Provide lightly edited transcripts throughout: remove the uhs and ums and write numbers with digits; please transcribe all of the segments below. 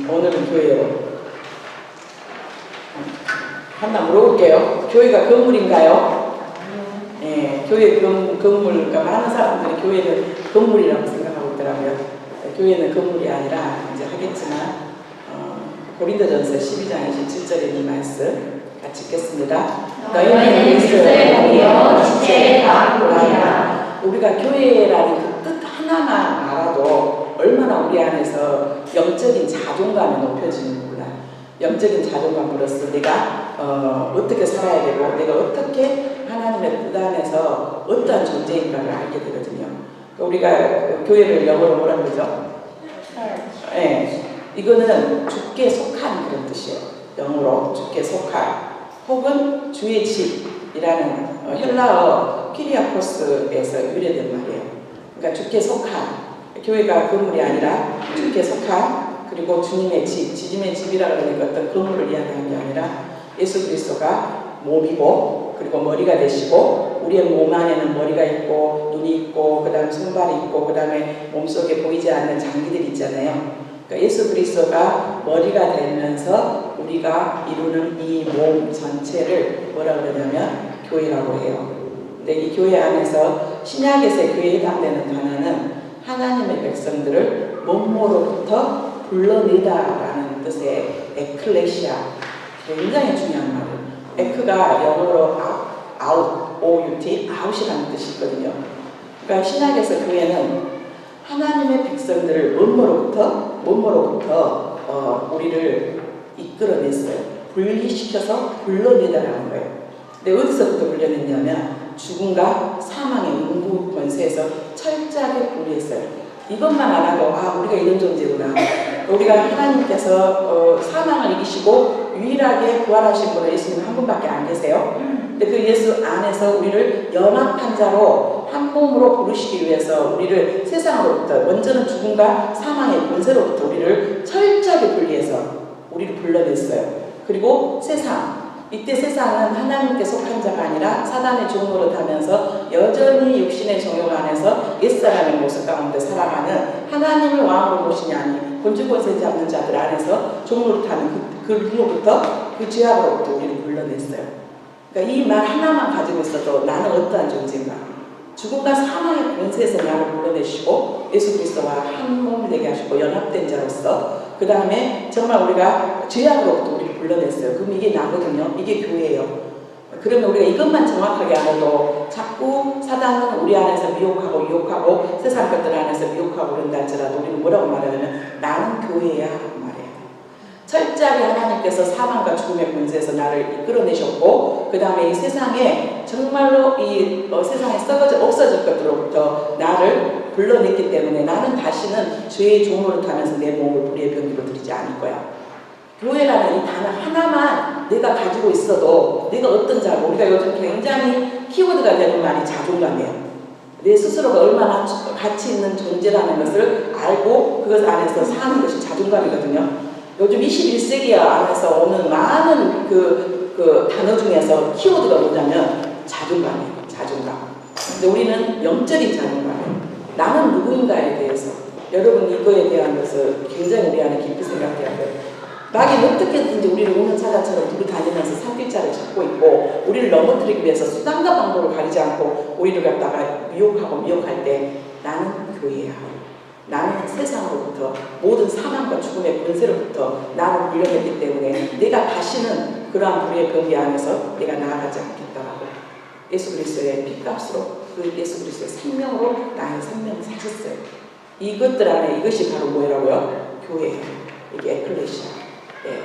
오늘은 교회로 하나 물어볼게요. 교회가 건물인가요? 네, 교회 건물, 그러니까 많은 사람들이 교회는 건물이라고 생각하고 있더라고요. 교회는 건물이 아니라 이제 하겠지만 고린도전서 12장 27절에 있는 말씀 같이 읽겠습니다. 너희는 그리스도의 몸이요 지체의 다함이라. 우리가 교회라는 그 뜻 하나만 알아도 얼마나 우리 안에서 영적인 자존감이 높여지는 몰라. 영적인 자존감으로서 내가 어떻게 살아야 되고 내가 어떻게 하나님의 뜻 안에서 어떠한 존재인가를 알게 되거든요. 우리가 교회를 영어로 뭐라 그러죠? 네, 이거는 주께 속한 그런 뜻이에요. 영어로 주께 속한 혹은 주의 집이라는 헬라어 키리아코스에서 유래된 말이에요. 그러니까 주께 속한, 교회가 건물이 아니라 주께 속한, 그리고 주님의 집, 주님의 집이라 그러니까 어떤 건물을 이야기하는 게 아니라 예수 그리스도가 몸이고 그리고 머리가 되시고 우리의 몸 안에는 머리가 있고 눈이 있고 그 다음에 손발이 있고 그 다음에 몸속에 보이지 않는 장기들이 있잖아요. 그러니까 예수 그리스도가 머리가 되면서 우리가 이루는 이 몸 전체를 뭐라 그러냐면 교회라고 해요. 근데 이 교회 안에서 신약에서의 교회에 해당되는 단어는 하나님의 백성들을 몸으로부터 불러내다라는 뜻의 에클레시아, 굉장히 중요한 말이에요. 에크가 영어로 out, O-U-T, out이라는 뜻이 있거든요. 그러니까 신약에서 교회는 하나님의 백성들을 몸으로부터 우리를 이끌어냈어요. 분리시켜서 불러내다라는 거예요. 근데 어디서부터 불려냈냐면 죽음과 사망의 음부 권세에서 철저하게 분리했어요. 이것만 알아도 우리가 이런 존재구나. 우리가 하나님께서 사망을 이기시고 유일하게 부활하신 분은 예수님 한 분밖에 안 계세요. 근데 그 예수 안에서 우리를 연합한 자로 한 몸으로 부르시기 위해서 우리를 세상으로부터 먼저는 죽음과 사망의 권세로부터 우리를 철저하게 분리해서 우리를 불러냈어요. 그리고 세상, 이때 세상은 하나님께 속한 자가 아니라 사단의 종으로 타면서 여전히 육신의 정욕 안에서 옛사람의 모습 가운데 살아가는 하나님을 왕으로 모시니 아니 본주 권세 잡는 자들 안에서 종으로 타는 그로부터 그 죄악으로부터 우리를 불러냈어요. 그러니까 이 말 하나만 가지고 있어도 나는 어떠한 존재인가? 죽음과 사망의 권세에서 나를 불러내시고 예수 그리스도와 한 몸이 되게 하시고 연합된 자로서 그 다음에 정말 우리가 죄악으로부터 우리를 불러냈어요. 그럼 이게 나거든요. 이게 교회예요. 그러면 우리가 이것만 정확하게 알아도 자꾸 사단은 우리 안에서 미혹하고 유혹하고 세상 것들 안에서 미혹하고 그런다 할지라도 우리는 뭐라고 말하냐면 나는 교회야 라고 말해요. 철저하게 하나님께서 사망과 죽음의 권세에서 나를 이끌어내셨고 그 다음에 이 세상에 정말로 이 세상에 썩어져 없어질 것들로부터 나를 불러냈기 때문에 나는 다시는 죄의 종으로 타면서 내 몸을 불의의 병기로 드리지 않을 거야. 교회라는 이 단어 하나만 내가 가지고 있어도 내가 어떤 자고 우리가 요즘 굉장히 키워드가 되는 말이 자존감이에요. 내 스스로가 얼마나 가치 있는 존재라는 것을 알고 그것 안에서 사는 것이 자존감이거든요. 요즘 21세기 안에서 오는 많은 그 단어 중에서 키워드가 뭐냐면 자존감이에요. 자존감. 근데 우리는 영적인 자존감이에요. 나는 누구인가에 대해서 여러분 이거에 대한 것을 굉장히 우리 안에 깊이 생각해야 돼요. 마귀는 어떻게든지 우리를 우는사자처럼 두루 다니면서 산길자를 찾고 있고 우리를 넘어뜨리기 위해서 수단과 방법을 가리지 않고 우리를 갖다가 미혹할 때 나는 교회야. 나는 세상으로부터 모든 사망과 죽음의 권세로부터 나를 물려냈기 때문에 내가 다시는 그러한 불의의 병기 안에서 내가 나아가지 않겠다라고 예수 그리스도의 핏값으로 그 예수 그리스도의 생명으로 나의 생명을 사셨어요. 이것들 안에 이것이 바로 뭐라고요? 교회예요. 이게 에클레시아. 예.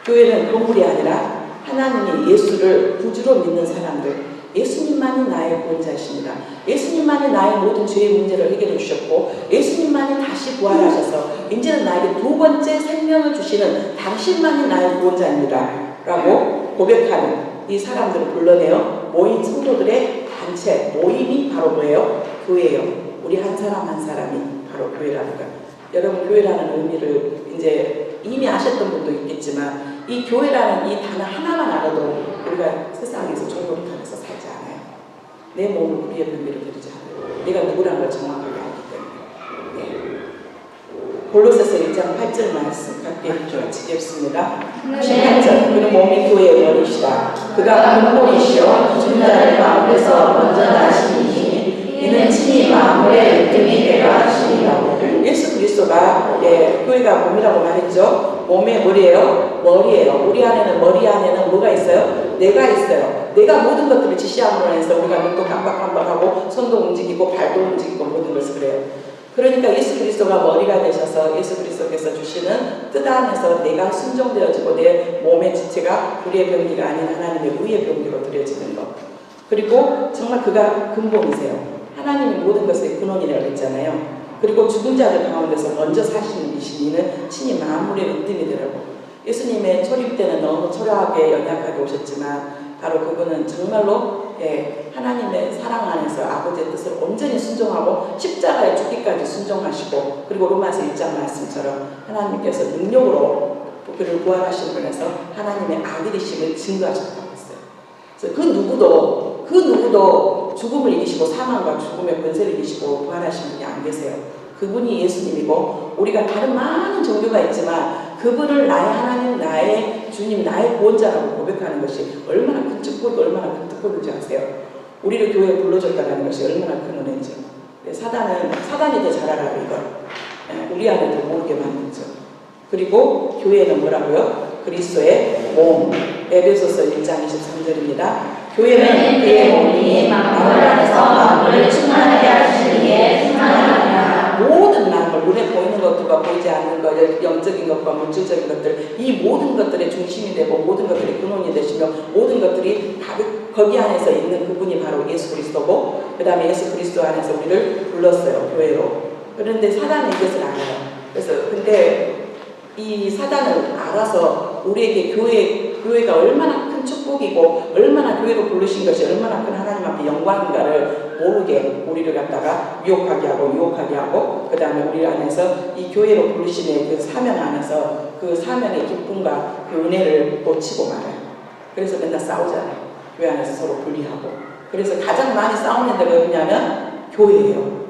교회는 건물이 아니라 하나님이 예수를 구주로 믿는 사람들, 예수님만이 나의 구원자이십니다. 예수님만이 나의 모든 죄의 문제를 해결해 주셨고 예수님만이 다시 부활하셔서 이제는 나에게 두 번째 생명을 주시는 당신만이 나의 구원자입니다 라고 고백하는 이 사람들을 불러내어 모인 성도들의 단체, 모임이 바로 뭐예요? 교회예요. 우리 한 사람 한 사람이 바로 교회라는 거예요. 여러분 교회라는 의미를 이제 이미 아셨던 분도 있겠지만 이 교회라는 이 단어 하나만 알아도 우리가 세상에서 종노릇하면서 살지 않아요. 내 몸을 우리의 병기로 드리지 않아요. 내가 누구라는 걸 정확하게 알기 때문에. 네. 골로새서 1장 8절 말씀 같이 읽습니다. 18절 그는 몸이 교회의 머리시다. 그가 근본이시여 죽은 자를 가운데서 먼저 나신 이시니 이는 친히 만물의 으뜸이 되라 하시니라. 예수 그리스도가 교회가 몸이라고 말했죠. 몸의 머리예요. 우리 안에는 머리 안에는 뭐가 있어요? 뇌가 있어요. 뇌가 모든 것들을 지시함으로 해서 우리가 눈도 깜빡깜빡하고 손도 움직이고 발도 움직이고 모든 것을 그래요. 그러니까 예수 그리스도가 머리가 되셔서 예수 그리스도께서 주시는 뜻 안에서 내가 순종되어지고 내 몸의 지체가 우리의 병기가 아닌 하나님의 의의 병기로 드려지는 것. 그리고 정말 그가 근본이세요. 하나님이 모든 것의 근원이라고 했잖아요. 그리고 죽은 자들 가운데서 먼저 사시는 이는 친히 만물의 으뜸이 되라고. 예수님의 초림 때는 너무 초라하게 연약하게 오셨지만 바로 그분은 정말로 하나님의 사랑 안에서 아버지의 뜻을 온전히 순종하고 십자가에 죽기까지 순종하시고 그리고 로마서 1장 말씀처럼 하나님께서 능력으로 그를 부활하신 분에서 하나님의 아들이심을 증거하셨다고 했어요. 그래서 그 누구도 죽음을 이기시고 사망과 죽음의 권세를 이기시고 부활하신 분이 안 계세요. 그분이 예수님이고 우리가 다른 많은 종교가 있지만 그분을 나의 하나님, 나의 주님, 나의 구원자라고 고백하는 것이 얼마나 큰 축복이고 얼마나 큰 특권인지 아세요? 우리를 교회에 불러줬다는 것이 얼마나 큰 은혜인지. 사단이 더 잘 알아요, 이걸. 우리 안에도 모르게 만들죠. 그리고 교회는 뭐라고요? 그리스도의 몸. 에베소서 1장 23절입니다. 교회는 그의 몸이 만물 안에서 만물을 충만하게 하시기에 충만하니라. 모든 만물, 눈에 보이는 것들과 보이지 않는 것, 영적인 것과 물질적인 것들, 이 모든 것들의 중심이 되고 모든 것들이 근원이 되시며 모든 것들이 다 거기 안에서 있는 그분이 바로 예수 그리스도고 그 다음에 예수 그리스도 안에서 우리를 불렀어요, 교회로. 그런데 사단은 이것을 알아요. 그래서 근데 이 사단을 알아서 우리에게 교회가 얼마나 큰 축복이고 얼마나 교회로 부르신 것이 얼마나 큰 하나님 앞에 영광인가를 모르게 우리를 갖다가 유혹하게 하고 그 다음에 우리 안에서 이 교회로 부르심의 그 사명 안에서 그 사명의 기쁨과 그 은혜를 놓치고 말아요. 그래서 맨날 싸우잖아요. 교회 안에서 서로 분리하고. 그래서 가장 많이 싸우는 데가 어디냐면 교회예요.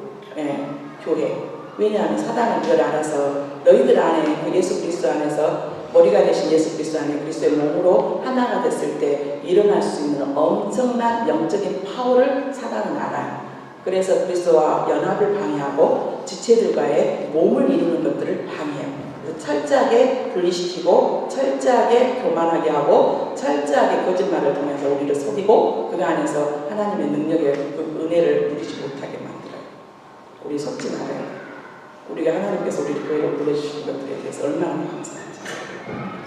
교회. 왜냐하면 사단은 그걸 알아서 너희들 안에 그 예수 그리스도 안에서 머리가 되신 예수 그리스도 안에 그리스도의 몸으로 하나가 됐을 때 일어날 수 있는 엄청난 영적인 파워를 사단은 알아요. 그래서 그리스도와 연합을 방해하고 지체들과의 몸을 이루는 것들을 방해해요. 철저하게 분리시키고 철저하게 교만하게 하고 철저하게 거짓말을 통해서 우리를 속이고 그 안에서 하나님의 능력의 그 은혜를 누리지 못하게 만들어요. 우리 속지 말아요. 우리가 하나님께서 우리 교회로 불러주신 것들에 대해서 얼마나 감사한지.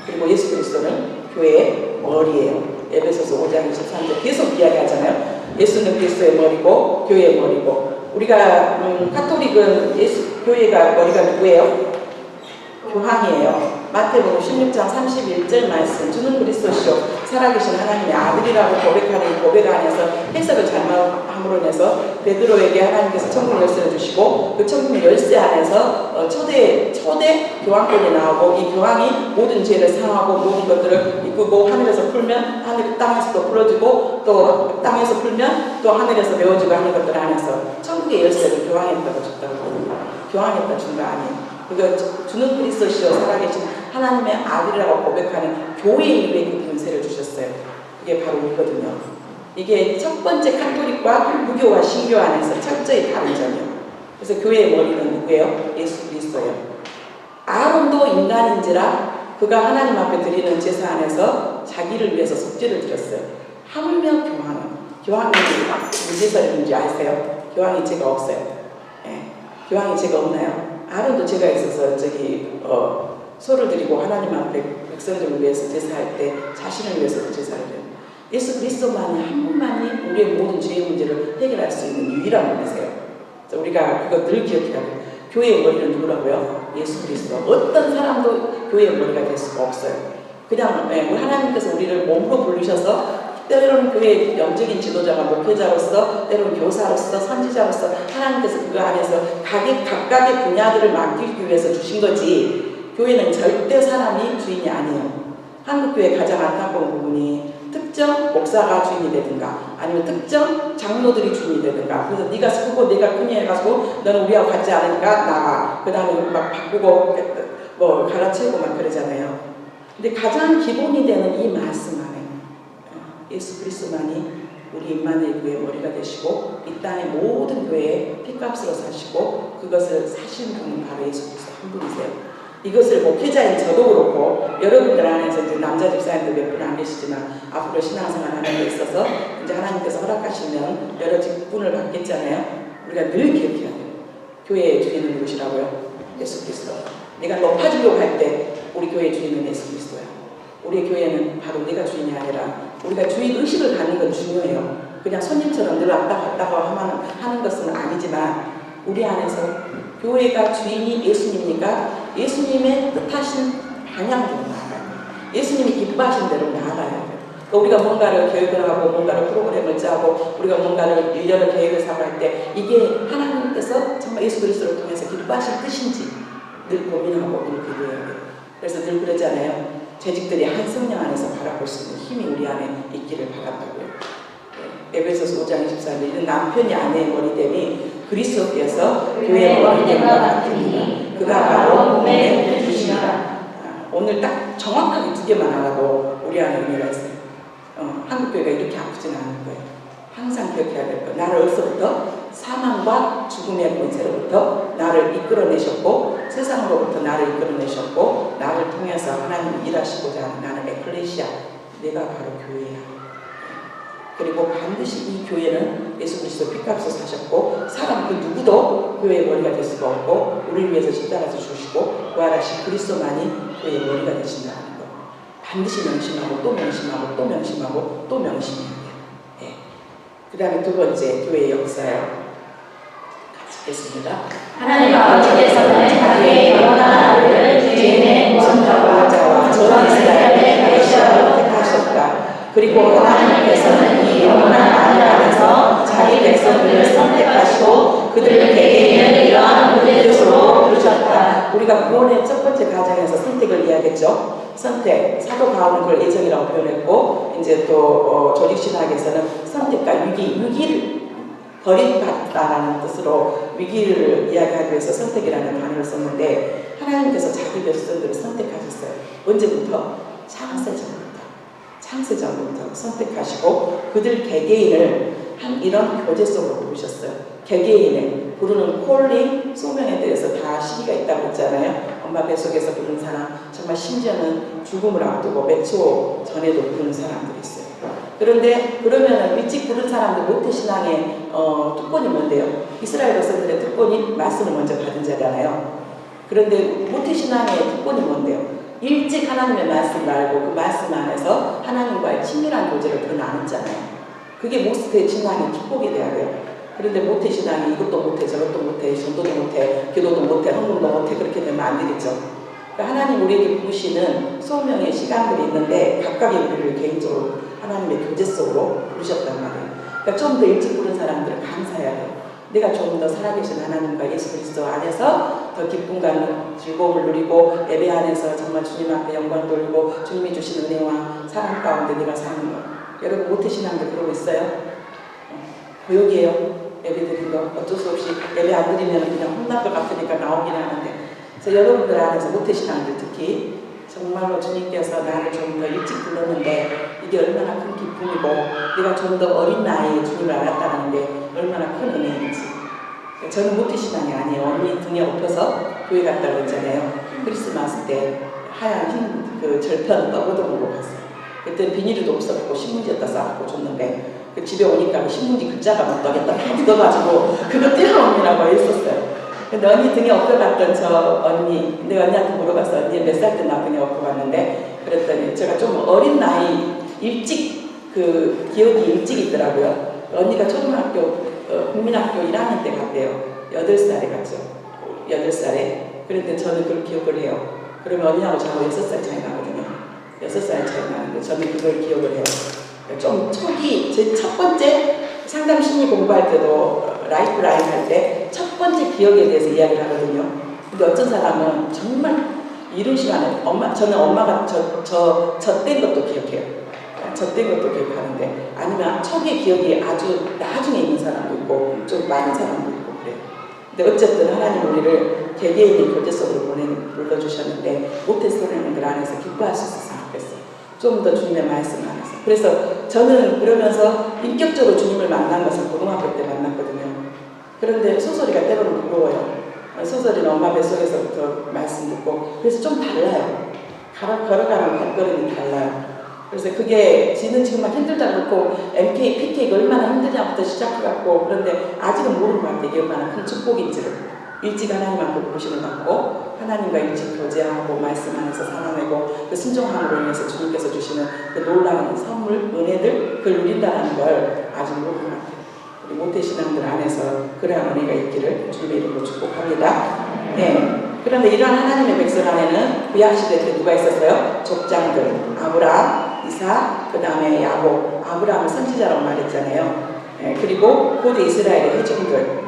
그리고 예수 그리스도는 교회의 머리예요. 에베소서 5장 23절 계속 이야기하잖아요. 예수는 그리스도의 머리고 교회의 머리고. 우리가 가톨릭은 교회가 머리가 누구예요? 교황이에요. 마태복음 16장 31절 말씀 주는 그리스도시요 살아계신 하나님의 아들이라고 고백하는 고백 안에서 해석을 잘못함으로 인해서 베드로에게 하나님께서 천국 열쇠를 주시고 그 천국 열쇠 안에서 초대 교황권이 나오고 이 교황이 모든 죄를 상하고 모든 것들을 이끄고 하늘에서 풀면 땅에서도 풀어주고 또 땅에서 풀면 또 하늘에서 메워주고 하는 것들 안에서 천국의 열쇠를 교황에다가 줬다고 합니다. 교황에다 준 거 아니에요. 그러니까 주는 그리스도시요 살아계신 하나님의 아들이라고 고백하는 교회 이후에 그 권세를 주셨어요. 그게 바로 이거든요. 이게 첫 번째 카톨릭과 무교와 신교 안에서 철저히 다른 점이에요. 그래서 교회의 머리는 누구예요? 예수 그리스도예요. 아론도 인간인지라 그가 하나님 앞에 드리는 제사 안에서 자기를 위해서 속죄를 드렸어요. 하물며 교황이 무죄 살인인지 아세요? 교황이 죄가 없어요. 교황이 죄가 없나요? 아론도 죄가 있어서 소를 드리고 하나님 앞에 백성들을 위해서 제사할 때 자신을 위해서 제사를 해요. 예수 그리스도만이 한 분만이 우리의 모든 죄의 문제를 해결할 수 있는 유일한 분이세요. 우리가 그거 늘 기억해야 돼요. 교회의 머리는 누구라고요? 예수 그리스도. 어떤 사람도 교회의 머리가 될 수가 없어요. 그냥 하나님께서 우리를 몸으로 부르셔서 때로는 교회의 영적인 지도자가 목회자로서 때로는 교사로서 선지자로서 하나님께서 그거 안에서 각각의 분야들을 맡기기 위해서 주신 거지 교회는 절대 사람이 주인이 아니에요. 한국교회 가장 안타까운 부분이 특정 목사가 주인이 되든가 아니면 특정 장로들이 주인이 되든가 그래서 네가 크고 내가 크니 해가지고 너는 우리하고 같지 않으니까 나가 그 다음에 막 바꾸고 뭐 갈라치우고 막 그러잖아요. 근데 가장 기본이 되는 이 말씀 안에 예수 그리스도만이 우리 임마누엘 교회의 머리가 되시고 이 땅의 모든 교회에 핏값으로 사시고 그것을 사신 분은 바로 예수 그리스도 한 분이세요. 이것을 목회자인 저도 그렇고 여러분들 안에서 이제 남자 집사님들 몇 분 안 계시지만 앞으로 신앙생활 하는 데 있어서 이제 하나님께서 허락하시면 여러 직분을 받겠잖아요. 우리가 늘 기억해야 돼요. 교회의 주인은 누구시라고요? 예수 그리스도. 내가 높아지려고 할 때 우리 교회의 주인은 예수 그리스도야. 우리 교회는 바로 내가 주인이 아니라 우리가 주인 의식을 갖는 건 중요해요. 그냥 손님처럼 늘 왔다 갔다 하는 것은 아니지만 우리 안에서 교회가 주인이 예수님이니까 예수님의 뜻하신 방향대로 나아가요. 예수님이 기뻐하신 대로 나아가야 돼요. 우리가 뭔가를 계획을 하고 뭔가를 프로그램을 짜고 우리가 뭔가를 일련의 계획을 사고 할 때 이게 하나님께서 정말 예수 그리스도를 통해서 기뻐하신 뜻인지 늘 고민하고 늘 기도해야 돼요. 그래서 늘 그러잖아요. 재직들이 한 성령 안에서 바라볼 수 있는 힘이 우리 안에 있기를 바란다고요. 에베소서 5장 24절 남편이 아내의 머리됨이 그리스도께서 교회의 머리됨과 같으니 그가 바로 몸의 주시니라. 오늘 딱 정확하게 두 개만 알아도 우리 안에 의미가 있어요. 한국교회가 이렇게 아프진 않은 거예요. 항상 기억해야 될 거예요. 나를 어디서부터? 사망과 죽음의 권세로부터 나를 이끌어내셨고 세상으로부터 나를 이끌어내셨고 나를 통해서 하나님이 일하시고자 하는 나는 에클레시아 내가 바로 교회야. 그리고 반드시 이 교회는 예수 그리스도 핏값을 사셨고 사람 그 누구도 교회의 머리가 될 수가 없고 우리를 위해서 십자가에서 주시고 부활하신 그리스도만이 교회의 머리가 되신다는 거 반드시 명심하고 또 명심하고 또 명심하고 또 명심해야 돼요. 예. 그 다음에 두 번째 교회의 역사요. 같이 읽겠습니다. 하나님 아버지께서는 자기의 영원한 아들을 죄인의 원자와 전 이스라엘의 메시아로 택하셨다. 그리고 하나님께서는 이 영원한 아들 안에서 자기 백성들을 선택하시고 그들을 개개인을 이러한 모든 뜻으로 부르셨다. 우리가 구원의 첫 번째 과정에서 선택을 이야기했죠. 선택, 사도 바울은 그걸 예정이라고 표현했고 이제 또 조직신학에서는 선택과 위기를 버림받다라는 뜻으로 위기를 이야기하기 위해서 선택이라는 단어를 썼는데 하나님께서 자기 백성들을 선택하셨어요. 언제부터? 창세전부터 선택하시고 그들 개개인을 한 이런 교제 속으로 부르셨어요. 개개인을 부르는 콜링, 소명에 대해서 다 시기가 있다고 했잖아요. 엄마 뱃속에서 부르는 사람, 정말 심지어는 죽음을 앞두고 몇 초 전에도 부르는 사람들이 있어요. 그런데 그러면은 일찍 부른 사람들 모태신앙의 특권이 뭔데요? 이스라엘 백성들의 특권이 말씀을 먼저 받은 자잖아요. 그런데 모태신앙의 특권이 뭔데요? 일찍 하나님의 말씀을 알고 그 말씀 안에서 하나님과의 친밀한 교제를 더 나눴잖아요. 그게 모태의 신앙의 축복이 돼야 돼요. 그런데 모태신앙이 이것도 못해 저것도 못해 전도도 못해 기도도 못해 헌금도 못해 그렇게 되면 안 되겠죠. 그러니까 하나님 우리에게 부르시는 소명의 시간들이 있는데 각각의 우리를 개인적으로 하나님의 교제 속으로 부르셨단 말이에요. 그러니까 좀 더 일찍 부른 사람들은 감사해야 돼요. 내가 좀 더 살아계신 하나님과 예수 그리스도 안에서 더 기쁨과 즐거움을 누리고 예배 안에서 정말 주님 앞에 영광 돌리고 주님이 주신 은혜와 사랑 가운데 내가 사는 것. 여러분 모태신앙들 그러고 있어요? 고역이에요. 예배 드린 거 어쩔 수 없이 예배 안 드리면 그냥 혼날 것 같으니까 나오긴 하는데 그래서 여러분들 안에서 모태신앙들 특히 정말로 주님께서 나를 좀 더 일찍 불렀는데 이게 얼마나 큰 기쁨이고 내가 좀 더 어린 나이에 주님을 알았다는 게 얼마나 큰 은혜인지. 저는 모태신앙이 아니에요. 언니 등에 업혀서 교회 갔다고 했잖아요. 크리스마스 때 하얀 흰 그 절편 떠보던 거 봤어요. 그때 비닐도 없었고 신문지에다 싸갖고 줬는데 그 집에 오니까 그 신문지 글자가 막 떡에다 묻어가지고 그거 떼어놓으라고 했었어요. 근데 언니 등에 업혀갔던 저 언니, 내가 언니한테 물어봤어. 언니 몇 살 때 나 등에 업혀갔는데 그랬더니 제가 좀 어린 나이 일찍 그 기억이 일찍 있더라고요. 언니가 초등학교 국민학교 1학년 때 갔대요. 8살에 갔죠. 8살에. 그런데 저는 그걸 기억을 해요. 그러면 언니하고 저하고 6살 차이 나거든요. 6살 차이 나는데 저는 그걸 기억을 해요. 좀 초기, 제 첫 번째 상담 심리 공부할 때도 라이프라인 할 때 첫 번째 기억에 대해서 이야기를 하거든요. 근데 어떤 사람은 정말 이른 시간에 저는 엄마가 저 뗀 것도 기억해요. 젖된 것도 기억하는데 아니면 초기 기억이 아주 나중에 있는 사람도 있고 좀 많은 사람도 있고 그래요. 근데 어쨌든 하나님 우리를 개개인의 교제 속으로 불러주셨는데 모태솔로몬 그 안에서 기뻐할 수 있었으면 좋겠어요. 좀 더 주님의 말씀 안에서. 그래서 저는 그러면서 인격적으로 주님을 만난 것은 고등학교 때 만났거든요. 그런데 소설이가 때로는 부러워요. 소설이는 엄마 뱃속에서부터 말씀 듣고 그래서 좀 달라요. 걸어가는 발걸음이 달라요. 그래서 그게 지는 지금 막 힘들다 그렇고 MK, PK가 얼마나 힘드냐부터 시작해갖고 그런데 아직은 모르는 것 같아요. 이게 얼마나 큰 축복인지를. 일찍 하나님 앞에 부르심을 받고 하나님과 일찍 교제하고 말씀 안에서 살아내고 그 순종함으로 인해서 주님께서 주시는 그 놀라운 선물, 은혜들 그걸 누린다는 걸 아직 모르는 것 같아요. 우리 모태신앙들 안에서 그러한 은혜가 있기를 주님의 이름으로 축복합니다. 네. 그런데 이러한 하나님의 백성 안에는 구약시대 때 누가 있었어요? 족장들, 아브라함, 이삭, 그 다음에 야곱, 아브라함은 선지자라고 말했잖아요. 그리고 고대 이스라엘의 회중들,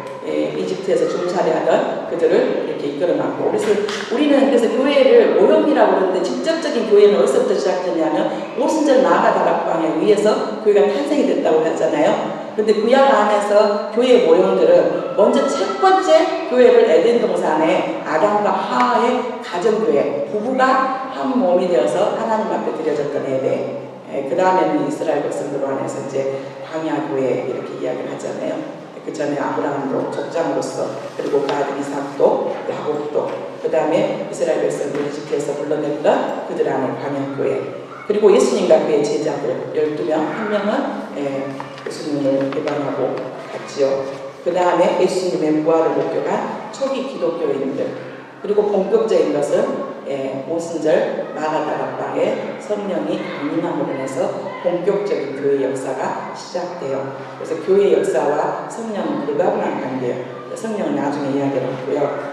이집트에서 종살이하던 그들을 이렇게 이끌어놨고 그래서 우리는 그래서 교회를 모형이라고 그러는데 직접적인 교회는 어디서부터 시작됐냐면 오순절 나아가 다락방에 의해서 교회가 탄생이 됐다고 하잖아요. 근데 구약 안에서 교회의 모형들은 먼저 첫 번째 교회를 에덴 동산에 아담과 하와의 가정교회, 부부가 한 몸이 되어서 하나님 앞에 드려졌던 예배. 그 다음에는 이스라엘 백성들 안에서 이제 광야 교회 이렇게 이야기를 하잖아요. 그 전에 아브라함도 족장으로서 그리고 그 아들 이삭도 야곱도 그 다음에 이스라엘 백성들 이집트에서 불러냈던 그들 안에 광야 교회. 그리고 예수님과 그의 제자들 12명, 한 명은 예수님을 배반하고 갔지요. 그 다음에 예수님의 부활을 목격한 초기 기독교인들. 그리고 본격적인 것은 오순절 마가다락방에 성령이 강림함으로 인해서 본격적인 교회 역사가 시작돼요. 그래서 교회 역사와 성령은 불가분한 관계예요. 성령은 나중에 이야기를 하고요.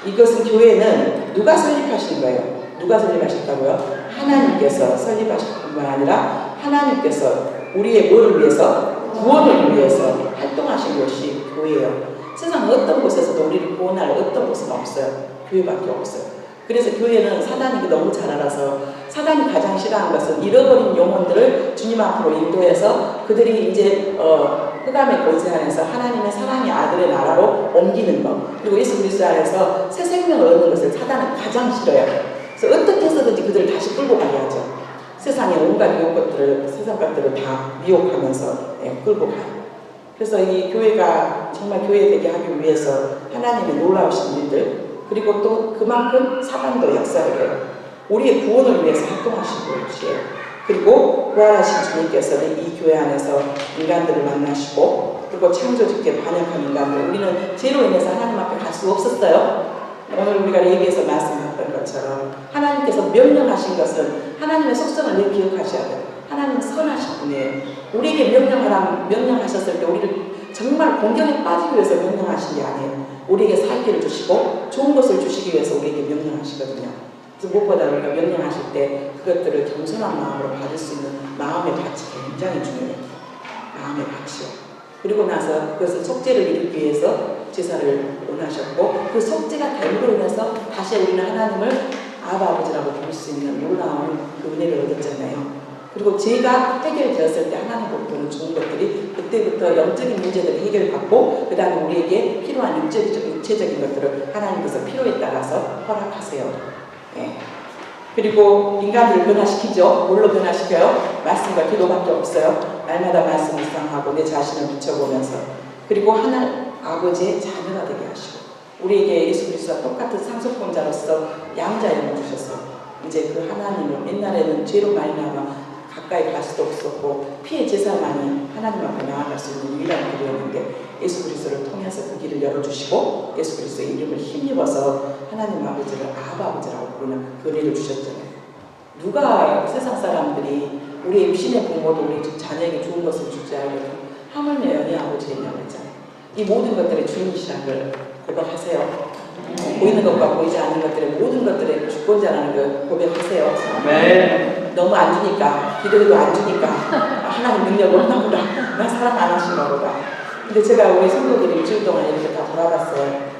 이것은 교회는 누가 설립하신 거예요? 누가 설립하셨다고요? 하나님께서 설립하신 뿐만 아니라 하나님께서 우리의 뭐를 위해서? 구원을 위해서 활동하신 것이 교회예요. 세상 어떤 곳에서도 우리를 구원할 어떤 곳은 없어요. 교회밖에 없어요. 그래서 교회는 사단이 너무 잘 알아서 사단이 가장 싫어하는 것은 잃어버린 영혼들을 주님 앞으로 인도해서 그들이 이제 흑암의 권세 안에서 하나님의 사랑의 아들의 나라로 옮기는 것, 그리고 예수 그리스도 안에서 새 생명을 얻는 것을 사단은 가장 싫어요. 그래서 어떻게 해서든지 그들을 다시 끌고 가게 하죠. 세상의 온갖 것들을, 세상 것들을 다 미혹하면서 끌고 가요. 그래서 이 교회가 정말 교회 되게 하기 위해서 하나님의 놀라우신 일들, 그리고 또 그만큼 사단도 역사를 해요. 우리의 구원을 위해서 활동하신 것이에요. 그리고 부활하신 주님께서는 이 교회 안에서 인간들을 만나시고 그리고 창조주께 반역한 인간들, 우리는 죄로 인해서 하나님 앞에 갈 수 없었어요. 오늘 우리가 예배에서 말씀했던 것처럼 하나님께서 명령하신 것은 하나님의 속성을 늘 기억하셔야 돼요. 하나님은 선하신 분이에요. 우리에게 명령하셨을 때 우리를 정말 공경에 빠지기 위해서 명령하신 게 아니에요. 우리에게 살기를 주시고 좋은 것을 주시기 위해서 우리에게 명령하시거든요. 그래서 무엇보다 우리가 명령하실 때 그것들을 겸손한 마음으로 받을 수 있는 마음의 밭이 굉장히 중요해요. 마음의 밭이요. 그리고 나서 그것을 속죄를 이루기 위해서 제사를 원하셨고 그 속죄가 됨으로 인해서 다시 우리는 하나님을 아버지라고 부를 수 있는 놀라운 그 은혜를 얻었잖아요. 그리고 죄가 해결되었을 때 하나님으로부터는 좋은 것들이 그때부터 영적인 문제들이 해결받고 그 다음에 우리에게 필요한 육체적인 것들을 하나님께서 필요에 따라서 허락하세요. 예. 그리고 인간들을 변화시키죠. 뭘로 변화시켜요? 말씀과 기도밖에 없어요. 날마다 말씀을 묵상하고 내 자신을 비춰보면서 그리고 하나님 아버지의 자녀가 되게 하시고 우리에게 예수 그리스도와 똑같은 상속권자로서 양자형을 주셨어요. 이제 그 하나님을 옛날에는 죄로 말미암아 가까이 갈 수도 없었고 피해 제사만이 하나님 앞에 나아갈 수 있는 유일한 길이었는데 예수 그리스도를 통해서 그 길을 열어주시고 예수 그리스도의 이름을 힘입어서 하나님 아버지를 아버지라고 부르는 그 은혜를 주셨잖아요. 누가 세상 사람들이 우리의 육신의 부모도 우리 자녀에게 좋은 것을 주지 않으려고 하물며 연희 아버지겠냐고 했잖아요. 이 모든 것들의 주인이시라는 걸 고백하세요. 보이는 것과 보이지 않는 것들의 모든 것들의 주권자라는 걸 고백하세요. 네. 너무 안 주니까, 기도해도 안 주니까 하나님 능력 없나 보다. 나 사랑 안 하시나 보다. 근데 제가 우리 성도들이 일주일 동안 이렇게 다 돌아봤어요.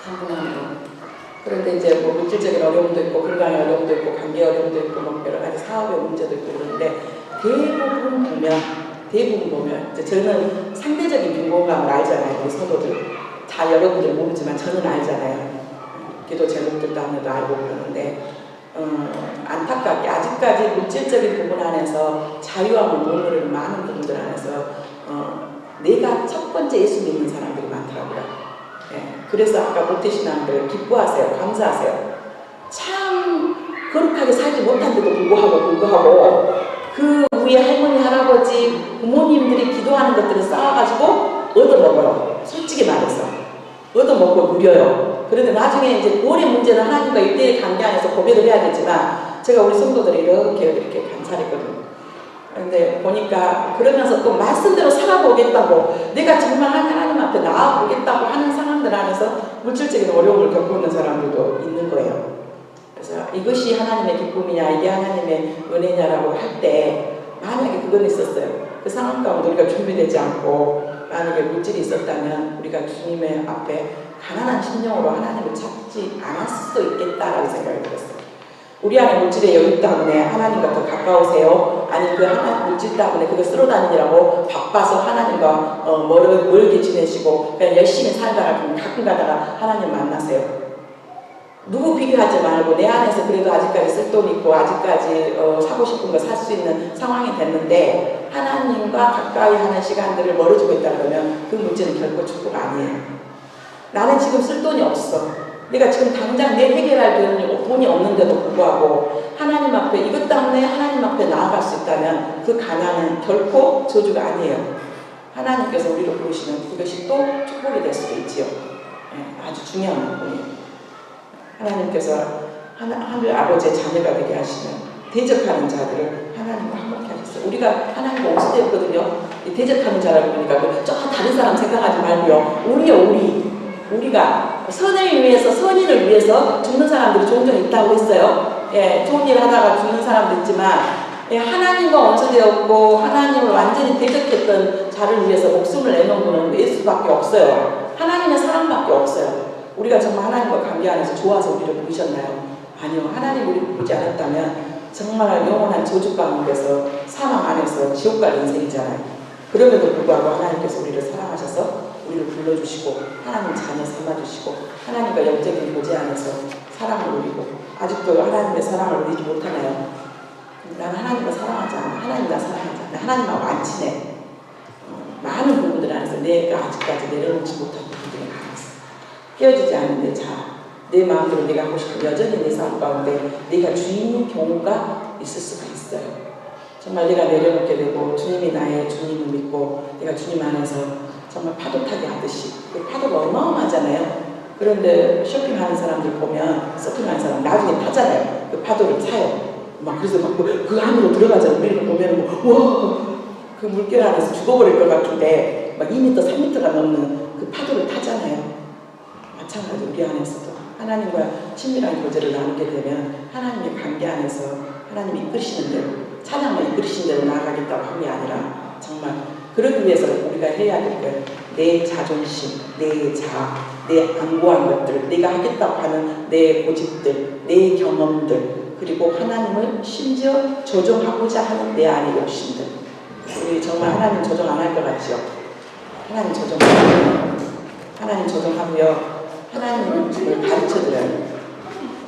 한 분 한 분. 그런데 이제 뭐 물질적인 어려움도 있고 건강의 어려움도 있고 관계 어려움도 있고 뭐 여러 가지 사업의 문제도 있고 그런데 대부분 보면 이제 저는 상대적인 빈곤감을 알잖아요. 우리 성도들 다 여러분들 모르지만 저는 알잖아요. 기도 제목들도 아무래도 알고 그러는데 안타깝게 아직까지 물질적인 부분 안에서 자유함을 못 누리는 많은 부분들 안에서 내가 첫 번째 예수 믿는 사람들이 많더라고요. 예, 그래서 아까 모태신앙들 기뻐하세요. 감사하세요. 참 거룩하게 살지 못한데도 불구하고 그 위에 할머니, 할아버지, 부모님들이 기도하는 것들을 쌓아가지고 얻어먹어요. 솔직히 말해서 얻어먹고 누려요. 그런데 나중에 이제 구원의 문제는 하나님과 일대의 관계 안에서 고백을 해야 되지만 제가 우리 성도들이 이렇게 감사했거든요. 근데 보니까 그러면서 또 말씀대로 살아보겠다고 내가 정말 하나님 앞에 나아보겠다고 하는 상황들 안에서 물질적인 어려움을 겪고 있는 사람들도 있는 거예요. 그래서 이것이 하나님의 기쁨이냐 이게 하나님의 은혜냐라고 할 때 만약에 그건 있었어요. 그 상황 가운데 우리가 준비되지 않고 만약에 물질이 있었다면 우리가 주님의 앞에 가난한 심령으로 하나님을 찾지 않았을 수도 있겠다라고 생각이 들었어요. 우리 안에 물질의 여유 때문에 하나님과 더 가까우세요? 아니 그 물질 때문에 그거 쓸어 다니느라고 바빠서 하나님과 멀게 지내시고 그냥 열심히 살다가 가끔 가다가 하나님 만나세요? 누구 비교하지 말고 내 안에서 그래도 아직까지 쓸 돈 있고 아직까지 사고 싶은 거 살 수 있는 상황이 됐는데 하나님과 가까이 하는 시간들을 멀어지고 있다 그러면 그 문제는 결코 축복 아니에요. 나는 지금 쓸 돈이 없어. 내가 지금 당장 내 해결할 돈이 없는데도 불구하고 하나님 앞에 이것 때문에 하나님 앞에 나아갈 수 있다면 그 가난은 결코 저주가 아니에요. 하나님께서 우리를 부르시는 그것이 또 축복이 될 수도 있지요. 아주 중요한 부분이에요. 하나님께서 하늘 아버지의 자녀가 되게 하시면 대적하는 자들을 하나님과 함께 하셨어요. 우리가 하나님과 옥수대였거든요. 대적하는 자라고 보니까 저 다른 사람 생각하지 말고요. 우리가 선을 위해서 선인을 위해서 죽는 사람들이 종종 있다고 했어요. 예, 좋은 일 하다가 죽는 사람도 있지만 예, 하나님과 원수되었고 하나님을 완전히 대적했던 자를 위해서 목숨을 내놓은 분은 예수밖에 없어요. 하나님의 사랑밖에 없어요. 우리가 정말 하나님과 관계 안에서 좋아서 우리를 부르셨나요? 아니요. 하나님 우리를 부르지 않았다면 정말 영원한 저주 가운데서 사망 안에서 지옥 갈 인생이잖아요. 그럼에도 불구하고 하나님께서 우리를 사랑하셔서 우리를 불러주시고 하나님 자녀 삼아주시고 하나님과 영적인 교제 안에서 사랑을 누리고 아직도 하나님의 사랑을 누리지 못하나요? 나는 하나님을 사랑하지 않아. 하나님 나 사랑하지 않아. 하나님하고 안 친해. 많은 부분들 안에서 내가 아직까지 내려놓지 못한 부분들이 많았어. 깨어지지 않은 내 자, 내 마음대로 내가 하고 싶은 여전히 내 삶 가운데 내가 주인인 경우가 있을 수가 있어요. 정말 내가 내려놓게 되고 주님이 나의 주님을 믿고 내가 주님 안에서 정말 파도 타기 하듯이 그 파도가 어마어마하잖아요. 그런데 쇼핑하는 사람들 보면 서핑하는 사람 나중에 타잖아요. 그 파도를 타요. 막 그래서 막 그 안으로 들어가잖아요. 우리를 보면 와, 그 물결 안에서 죽어버릴 것 같은데 막 2m, 3m가 넘는 그 파도를 타잖아요. 마찬가지 우리 안에서도 하나님과 친밀한 교제를 나누게 되면 하나님의 관계 안에서 하나님이 이끌시는 대로 찬양만 이끌시는 대로 나아가겠다고 한 게 아니라 정말 그러기 위해서 우리가 해야 될 것 내 자존심, 내 자아, 내 안고한 것들, 내가 하겠다고 하는 내 고집들, 내 경험들 그리고 하나님을 심지어 조정하고자 하는 내 안의 욕심들 우리 정말 하나님 조정 안 할 것 같죠? 하나님 조정하고요. 하나님 조정하고요. 하나님을 가르쳐드려요.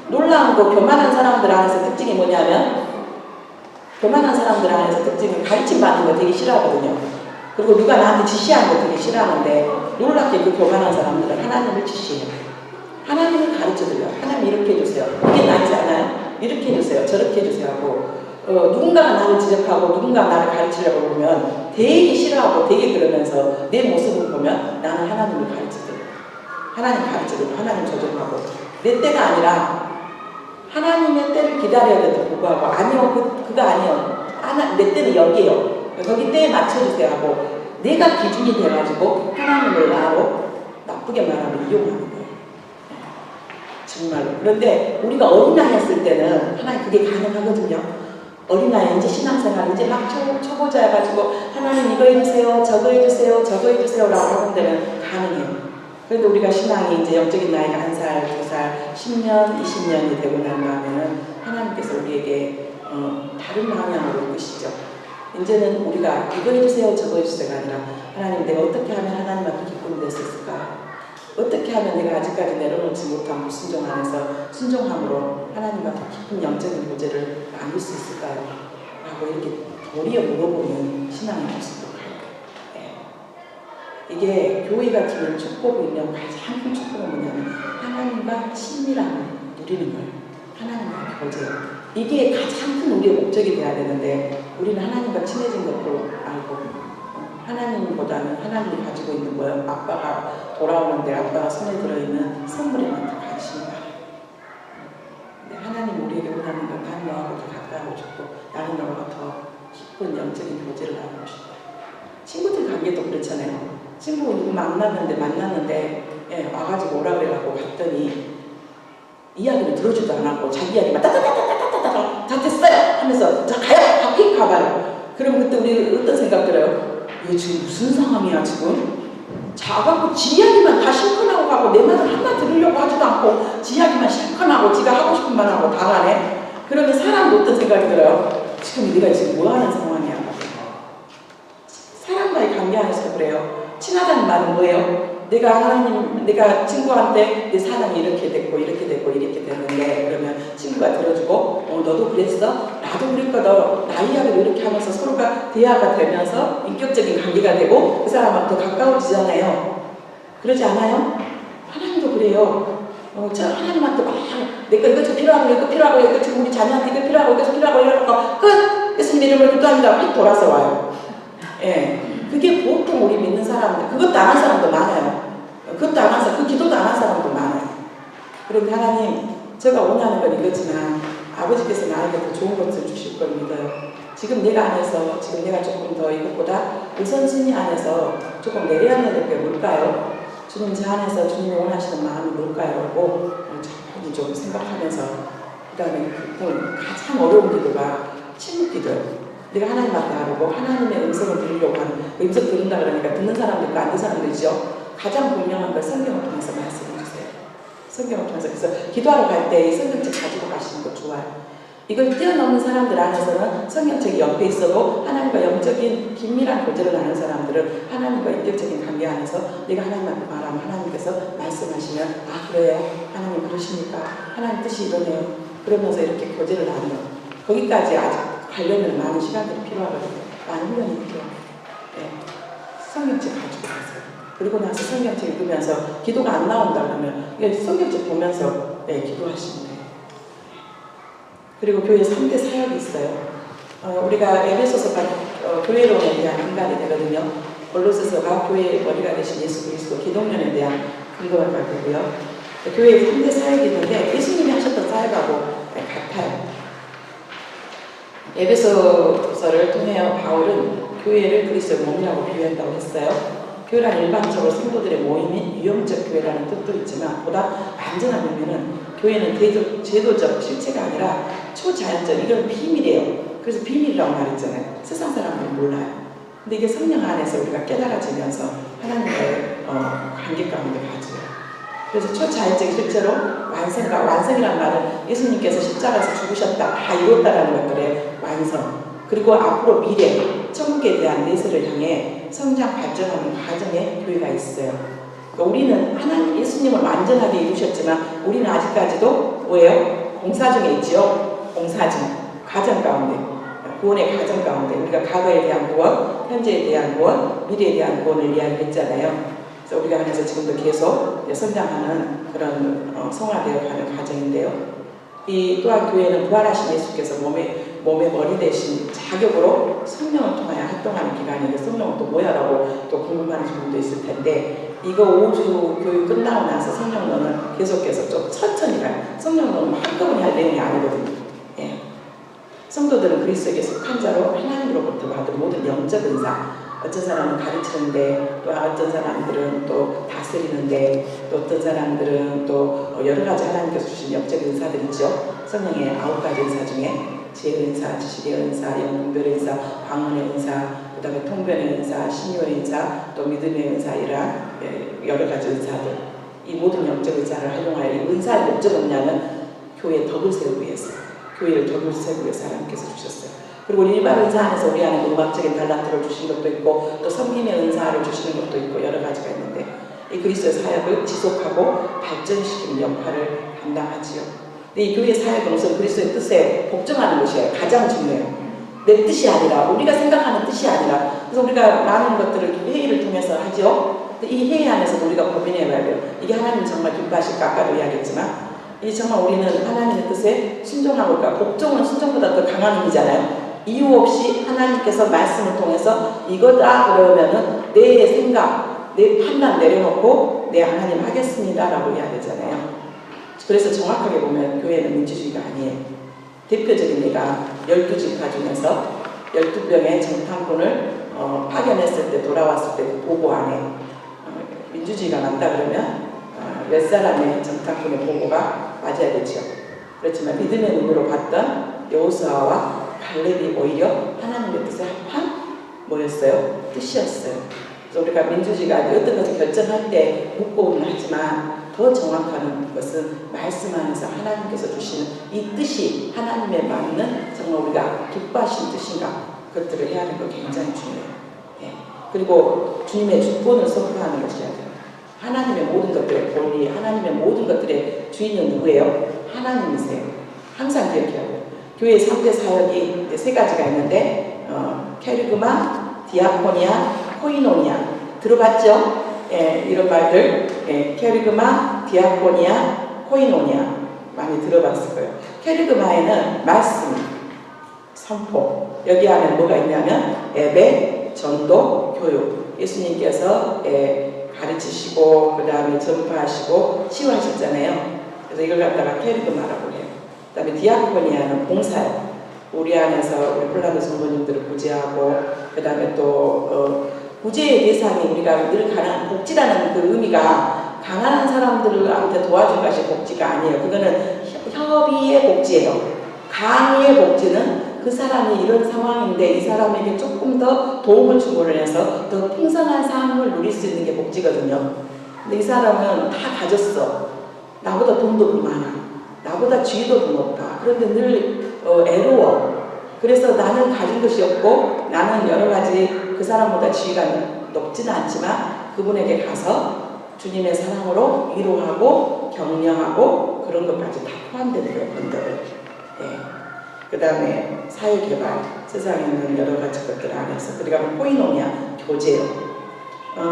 놀라운 거 교만한 사람들 안에서 특징이 뭐냐면 교만한 사람들 안에서 특징은 가르침 받는 거 되게 싫어하거든요. 그리고 누가 나한테 지시하는 거 되게 싫어하는데 놀랍게 그 교만한 사람들은 하나님을 지시해요. 하나님을 가르쳐드려요. 하나님 이렇게 해주세요. 이게 낫지 않아요? 이렇게 해주세요. 저렇게 해주세요 하고 누군가가 나를 지적하고 누군가가 나를 가르치려고 그러면 되게 싫어하고 되게 그러면서 내 모습을 보면 나는 하나님을 가르쳐드려요. 하나님 가르쳐드리고 하나님 조정하고 내 때가 아니라 하나님의 때를 기다려야 된다고 불구하고 아니요 그거 아니요 내 때는 여기에요. 거기 때에 맞춰주세요 하고 내가 기준이 돼가지고 하나님을 나로 나쁘게 말하면 이용하는 거예요. 정말로. 그런데 우리가 어린아이 했을 때는 하나님 그게 가능하거든요. 어린아이 이제 신앙생활 이제 막 초보자여가지고 하나님 이거 해주세요 저거 해주세요 저거 해주세요 라고 하는 데는 가능해요. 그런데 우리가 신앙이 이제 영적인 나이가 1살, 2살, 10년, 20년이 되고 난 다음에는 하나님께서 우리에게 다른 방향으로 이끄시죠. 이제는 우리가 이거 해주세요 저거 해주세요가 아니라 하나님 내가 어떻게 하면 하나님 앞에 기쁨이 될 수 있을까? 어떻게 하면 내가 아직까지 내려놓지 못한 불순종 안에서 순종함으로 하나님 앞에 깊은 영적인 교제를 나눌 수 있을까요? 라고 이렇게 도리어 물어보는 신앙의 모습도 이게 교회가 주는 축복이면 가장 큰 축복은 뭐냐면 하나님과 친밀함을 누리는 거예요. 하나님과 교제. 이게 가장 큰 우리의 목적이 돼야 되는데 우리는 하나님과 친해진 것도 알고 하나님보다는 하나님이 가지고 있는 거예요. 아빠가 돌아오는데 아빠가 손에 들어있는 선물에만 더 관심이 많아요. 근데 하나님 우리에게 원하는 건 다른 너하고 더 가까워지고 싶고 다른 너하고 더 깊은 영적인 교제를 나누고 싶다. 친구들 관계도 그렇잖아요. 친구 누구 만났는데 와가지고 오라 그래갖고 갔더니 이야기를 들어주지도 않았고 자기 이야기만 따따따따따따따 다 됐어요 하면서 자 가요 휙 가봐요. 그럼 그때 우리 어떤 생각 들어요? 얘 지금 무슨 상황이야 지금? 자갖고 지 이야기만 다 실컷하고 가고 내 말을 하나 들으려고 하지도 않고 지 이야기만 실컷하고 지가 하고 싶은 말 하고 다 가네? 그러면 사람도 어떤 생각이 들어요? 지금 네가 지금 뭐 하는 상황이야? 사람과의 관계 안에서 그래요. 친하다는 말은 뭐예요? 내가 친구한테 내 사랑이 이렇게 됐고 이렇게 됐는데 그러면 친구가 들어주고 너도 그랬어? 나도 그랬거든. 나 이야기를 이렇게 하면서 서로가 대화가 되면서 인격적인 관계가 되고 그 사람하고 더 가까워지잖아요. 그러지 않아요? 하나님도 그래요. 저 하나님한테 막 내가 이거 필요하고 지금 우리 자녀한테 이거 필요하고 이러고 끝! 예수님 이름으로 기도합니다. 휙 돌아서 와요. 예. 그게 보통 우리 믿는 사람들, 그것도 안 한 사람도 많아요. 그것도 안 한 사람, 그 기도도 안 한 사람도 많아요. 그런데 하나님, 제가 원하는 건 이거지만 아버지께서 나에게 더 좋은 것을 주실 걸 믿어요. 지금 내가 조금 더 이것보다 우선순위 안에서 조금 내려야 될 게 뭘까요? 주님 제 안에서 주님이 원하시는 마음이 뭘까요? 라고 천천히 좀 생각하면서 그 다음에 가장 어려운 기도가 침묵 기도예요. 내가 하나님 앞에 하려고 하나님의 음성을 들으려고 하는 음성 들은다 그러니까 듣는 사람도 있고 안 듣는 사람도 있죠. 가장 분명한 걸 성경을 통해서 말씀해 주세요. 성경을 통해서. 그래서 기도하러 갈 때 이 성경책 가지고 가시는 거 좋아요. 이걸 뛰어넘는 사람들 안에서는 성경책이 옆에 있어도 하나님과 영적인 긴밀한 교제를 나눈 사람들은 하나님과 인격적인 관계 안에서 내가 하나님 앞에 말하면 하나님께서 말씀하시면 아 그래요? 하나님 그러십니까? 하나님 뜻이 이러네요. 그러면서 이렇게 교제를 나누는 거기까지 아직 가려면 많은 시간들이 필요하거든요. 많은 훈련이 필요해요. 네. 성경책 가지고 가세요. 그리고 나서 성경책 읽으면서 기도가 안 나온다 그러면 성경책 보면서 기도하시면 돼요. 그리고 교회 3대 사역이 있어요. 우리가 에베소서가 교회론에 대한 근간이 되거든요. 골로새서가 교회의 머리가 되신 예수 그리스도 기독론에 대한 근거가 되고요. 교회에 3대 사역이 있는데 예수님이 하셨던 사역하고 같아요. 에베소서를 통해 바울은 교회를 그리스도의 몸이라고 비유한다고 했어요. 교회란 일반적으로 성도들의 모임인 유형적 교회라는 뜻도 있지만 보다 완전한 의미는 교회는 제도적 실체가 아니라 초자연적, 이건 비밀이에요. 그래서 비밀이라고 말했잖아요. 세상 사람들은 몰라요. 근데 이게 성령 안에서 우리가 깨달아지면서 하나님과의 관계 가운데 가져요. 그래서 초자연적 실제로 완성이란 말은 예수님께서 십자가에서 죽으셨다, 다 이뤘다라는 것들의 완성, 그리고 앞으로 미래, 천국에 대한 내세를 향해 성장 발전하는 과정에 교회가 있어요. 그러니까 우리는 예수님을 완전하게 이루셨지만 우리는 아직까지도 뭐예요? 공사 중에 있지요. 공사 중, 과정 가운데, 구원의 과정 가운데 우리가 과거에 대한 구원, 현재에 대한 구원, 미래에 대한 구원을 이야기했잖아요. 그래서 우리가 안에서 지금도 계속 성장하는 그런 성화되어가는 과정인데요. 이 또한 교회는 부활하신 예수께서 몸의 머리 대신 자격으로 성령을 통하여 활동하는 기간인데 성령은 또 뭐야라고 또 궁금하는 분도 있을 텐데 이거 5주 교육 끝나고 나서 성령론은 계속해서 좀 천천히 가요. 성령론은 한꺼번에 할 내용이 아니거든요. 예. 성도들은 그리스도에게 속한 자로 하나님으로부터 받은 모든 영적 은사, 어떤 사람은 가르치는데 또 어떤 사람들은 또 다스리는데 또 어떤 사람들은 또 여러 가지 하나님께서 주신 영적 은사들 있죠. 성령의 9가지 은사 중에 지혜의 은사, 지식의 은사, 영분별의 은사, 방언의 은사, 그 다음에 통변의 은사, 신유의 은사, 또 믿음의 은사 이런 여러 가지 은사들, 이 모든 영적 은사를 활용하여 이 은사의 목적은 뭐냐면 교회의 덕을 세우기 위해서, 교회를 더 세우기 위해서 하나님께서 주셨어요. 그리고 일반 은사 안에서 우리 안에 음악적인 달란트를 주신 것도 있고 또 섬김의 은사를 주시는 것도 있고 여러 가지가 있는데 이 그리스도의 사역을 지속하고 발전시키는 역할을 감당하지요. 근데 이 교회의 사역은 우선 그리스도의 뜻에 복종하는 것이 가장 중요해요. 내 뜻이 아니라 우리가 생각하는 뜻이 아니라 그래서 우리가 많은 것들을 회의를 통해서 하죠. 이 회의 안에서도 우리가 고민해봐야 돼요. 이게 하나님 정말 기뻐하실까? 아까도 이야기했지만 이게 정말 우리는 하나님의 뜻에 순종하고 있까? 복종은 순종보다 더 강한 힘이잖아요. 이유 없이 하나님께서 말씀을 통해서 이거다 그러면은 내 생각, 내 판단 내려놓고 내 하나님 하겠습니다 라고 이야기하잖아요. 그래서 정확하게 보면 교회는 민주주의가 아니에요. 대표적인 예가 12지파 중에서 12명의 정탐꾼을 파견했을 때 돌아왔을 때 그 보고 안에 민주주의가 맞다 그러면 몇 사람의 정탐꾼의 보고가 맞아야 되죠. 그렇지만 믿음의 눈으로 봤던 여호수아와 갈렙이 오히려 하나님의 뜻에 합한 뭐였어요? 뜻이었어요. 그래서 우리가 민주주의가 어떤 것을 결정할 때 묻고는 하지만 더 정확한 것은 말씀 안에서 하나님께서 주시는 이 뜻이 하나님에 맞는 정말 우리가 기뻐하신 뜻인가 그것들을 해야 하는 거 굉장히 중요해요. 예. 그리고 주님의 주권을 선포하는 것이어야 돼요. 하나님의 모든 것들의 권리, 하나님의 모든 것들의 주인은 누구예요? 하나님이세요. 항상 기억해야 돼요. 교회의 3대 사역이 3가지가 있는데 케르그마, 디아코니아, 코이노니아 들어봤죠? 예, 이런 말들 케르그마, 디아코니아, 코이노니아 많이 들어봤을 거예요. 케르그마에는 말씀, 선포 여기 안에 뭐가 있냐면 예배, 전도, 교육 예수님께서 가르치시고 그 다음에 전파하시고 치유하셨잖아요. 그래서 이걸 갖다가 케르그마라고 해요. 그 다음에 디아코니아는 봉사예요. 우리 안에서 우리 폴란드 성도님들을 구제하고 그 다음에 또 구제의 대상이 우리가 늘 가난 복지라는 그 의미가 가난한 사람들한테 도와준 것이 복지가 아니에요. 그거는 협의의 복지예요. 강의의 복지는 그 사람이 이런 상황인데 이 사람에게 조금 더 도움을 주고를 해서 더 풍성한 삶을 누릴 수 있는 게 복지거든요. 근데 이 사람은 다 가졌어. 나보다 돈도 더 많아. 나보다 지위도 더 높아. 그런데 늘 애로워. 그래서 나는 가진 것이 없고 나는 여러 가지 그 사람보다 지위가 높지는 않지만 그분에게 가서 주님의 사랑으로 위로하고 격려하고 그런 것까지 다 포함되는 거예요. 건더를. 그 다음에 사회개발, 세상에 있는 여러 가지 것들 안에서 그리고 코이노니아, 교제요.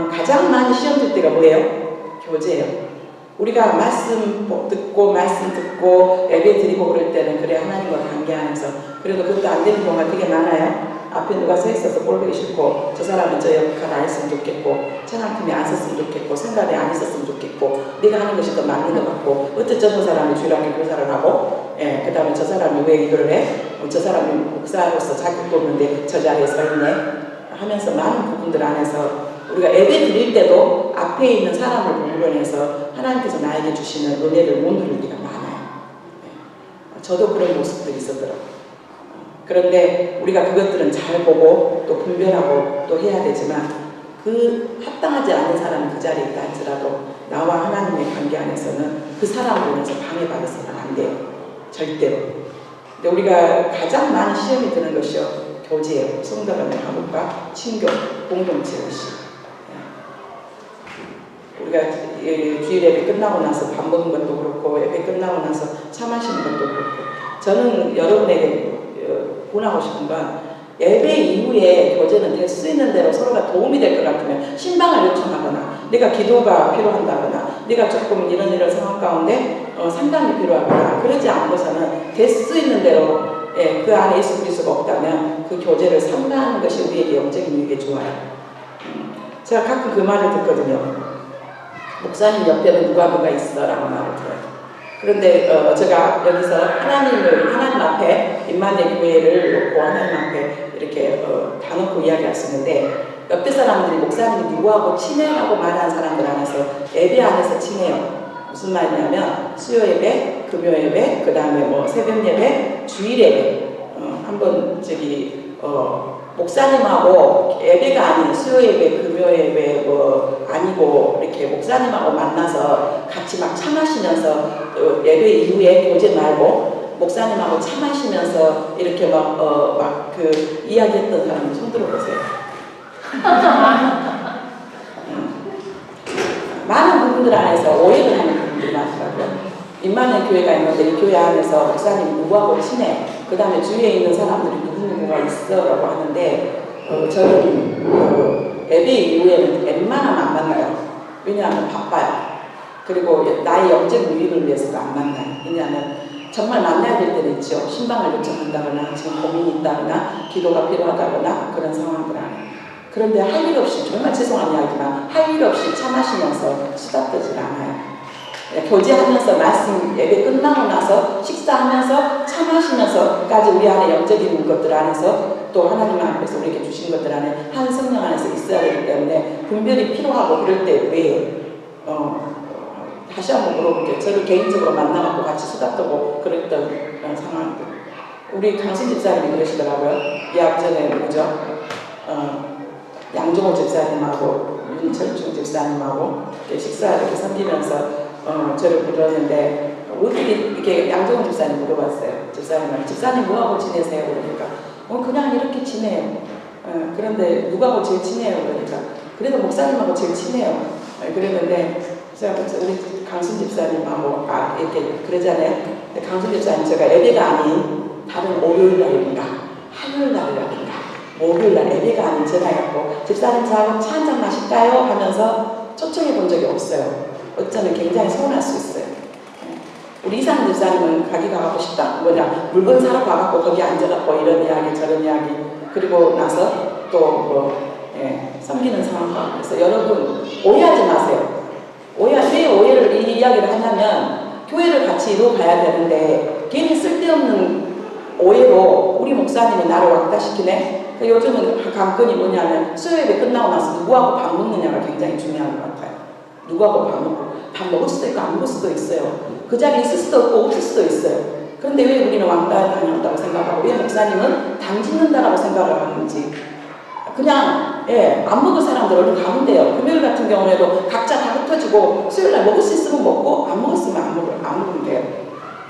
가장 많이 시험 들 때가 뭐예요? 교제요. 우리가 말씀 듣고 예배 드리고 그럴 때는 그래 하나님과 관계 안에서 그래도 그것도 안 되는 경우가 되게 많아요. 앞에 누가 서 있어서 꼴 보기 싫고 저 사람은 저 역할 안 했으면 좋겠고 찬양팀에 안 썼으면 좋겠고 생각에 안 있었으면 좋겠고 내가 하는 것이 더 맞는 것 같고 어째 저 사람이 주일학교 교사를 하고 그 다음에 저 사람이 왜 이걸 해? 저 사람이 목사로서 자격도 없는데 저 자리에 서 있네 하면서 많은 부분들 안에서 우리가 예배 드릴 때도 앞에 있는 사람을 공론해서 하나님께서 나에게 주시는 은혜를 못 누릴 때가 많아요. 저도 그런 모습들이 있었더라고요. 그런데 우리가 그것들은 잘 보고 또 분별하고 또 해야 되지만 그 합당하지 않은 사람이 그 자리에 있다 할지라도 나와 하나님의 관계 안에서는 그 사람을 보면서 방해받아서는 안 돼요. 절대로. 근데 우리가 가장 많이 시험이 드는 것이요. 교제예요. 성도 간의 화목과 친교, 공동체 의식. 우리가 주일 예배 끝나고 나서 밥 먹는 것도 그렇고 예배 끝나고 나서 차 마시는 것도 그렇고 저는 여러분에게 권하고 싶은 건 예배 이후에 교제는 될 수 있는 대로 서로가 도움이 될 것 같으면 신방을 요청하거나 내가 기도가 필요한다거나 내가 조금 이런 상황 가운데 상담이 필요하거나 그러지 않고서는 될 수 있는 대로 그 안에 예수 그리스도가 없다면 그 교제를 삼가하는 것이 우리에게 영적인 유익에 좋아요. 제가 가끔 그 말을 듣거든요. 목사님 옆에는 누가 있어 라고 말을 들어요. 그런데 제가 여기서 하나님 앞에 임마누엘 교회를 놓고 하나님 앞에 이렇게 다 놓고 이야기할 수 있는데 옆에 사람들이 목사님이 누구하고 친해라고 말하는 사람들 안에서 예배 안에서 친해요. 무슨 말이냐면 수요 예배, 금요 예배, 그 다음에 뭐 새벽 예배, 주일 예배 한번 목사님하고 예배가 아닌 수요 예배, 금요 예배 뭐 아니고 이렇게 목사님하고 만나서 같이 막 차 마시면서 예배 이후에 교제 말고 목사님하고 차 마시면서 이렇게 막 그 이야기했던 사람들 손 들어보세요. 많은 부분들 안에서 오해를 하는 부분들이 많더라고요. 임마누엘 교회가 있는데 이 교회 안에서 목사님이 누구하고 친해. 그 다음에 주위에 있는 사람들이 누구누구가 있어라고 하는데 저는 예배 이후에는 웬만하면 안 만나요. 왜냐하면 바빠요. 그리고 나의 영적 유익을 위해서도 안 만나요. 왜냐하면 정말 만나야 될 때는 있죠. 신방을 요청한다거나 지금 고민이 있다거나 기도가 필요하다거나 그런 상황들 안에. 그런데 할 일 없이 정말 죄송한 이야기지만 할 일 없이 차 마시면서 수다 떠질 않아요. 교제하면서 말씀 예배 끝나고 나서 식사하면서 차 마시면서까지 우리 안에 영적인 것들 안에서 또 하나님 앞에서 우리에게 주신 것들 안에 한 성령 안에서 있어야 되기 때문에 분별이 필요하고 그럴 때 왜 다시 한번 물어볼게요. 저를 개인적으로 만나갖고 같이 수다 떠고 그랬던 그런 상황들. 우리 강신 집사님이 그러시더라고요. 예약 전에 뭐죠? 양종호 집사님하고 윤철중 집사님하고 식사 이렇게 섬기면서 저를 부르는데 어떻게 이렇게 양종호 집사님 물어봤어요. 집사님 뭐하고 지내세요? 그러니까 그냥 이렇게 지내요. 그런데 누구하고 제일 친해요? 그러니까 그래도 목사님하고 제일 친해요. 그랬는데 우리 강순 집사님하고 이렇게 그러잖아요. 근데 강순 집사님 제가 예배가 아닌 다른 월요일 날인가 화요일 날이라든가 목요일 날 예배가 아닌 전화해갖고 집사님 저하고 차 한잔 마실까요? 하면서 초청해 본 적이 없어요. 어쩌면 굉장히 서운할 수 있어요. 우리 이상한 집사님은 가게 가갖고 식당 물건 사러 가갖고 거기 앉아갖고 이런 이야기 저런 이야기 그리고 나서 또 섬기는 상황과 그래서 여러분 오해하지 마세요. 왜 오해를 이 이야기를 하냐면 교회를 같이 이루어 가야 되는데 괜히 쓸데없는 오해로 우리 목사님이 나를 왕따시키네. 요즘은 관건이 뭐냐면 수요예배 끝나고 나서 누구하고 밥 먹느냐가 굉장히 중요한 것 같아요. 누구하고 밥 먹을 수도 있고 안 먹을 수도 있어요. 그 자리에 있을 수도 없고 없을 수도 있어요. 그런데 왜 우리는 왕따 다녔다고 생각하고 왜 목사님은 당 짓는다라고 생각을 하는지 그냥 안 먹을 사람들 얼른 가면 돼요. 금요일 같은 경우에도 각자 다 흩어지고 수요일날 먹을 수 있으면 먹고 안 먹었으면 안 먹으면 돼요.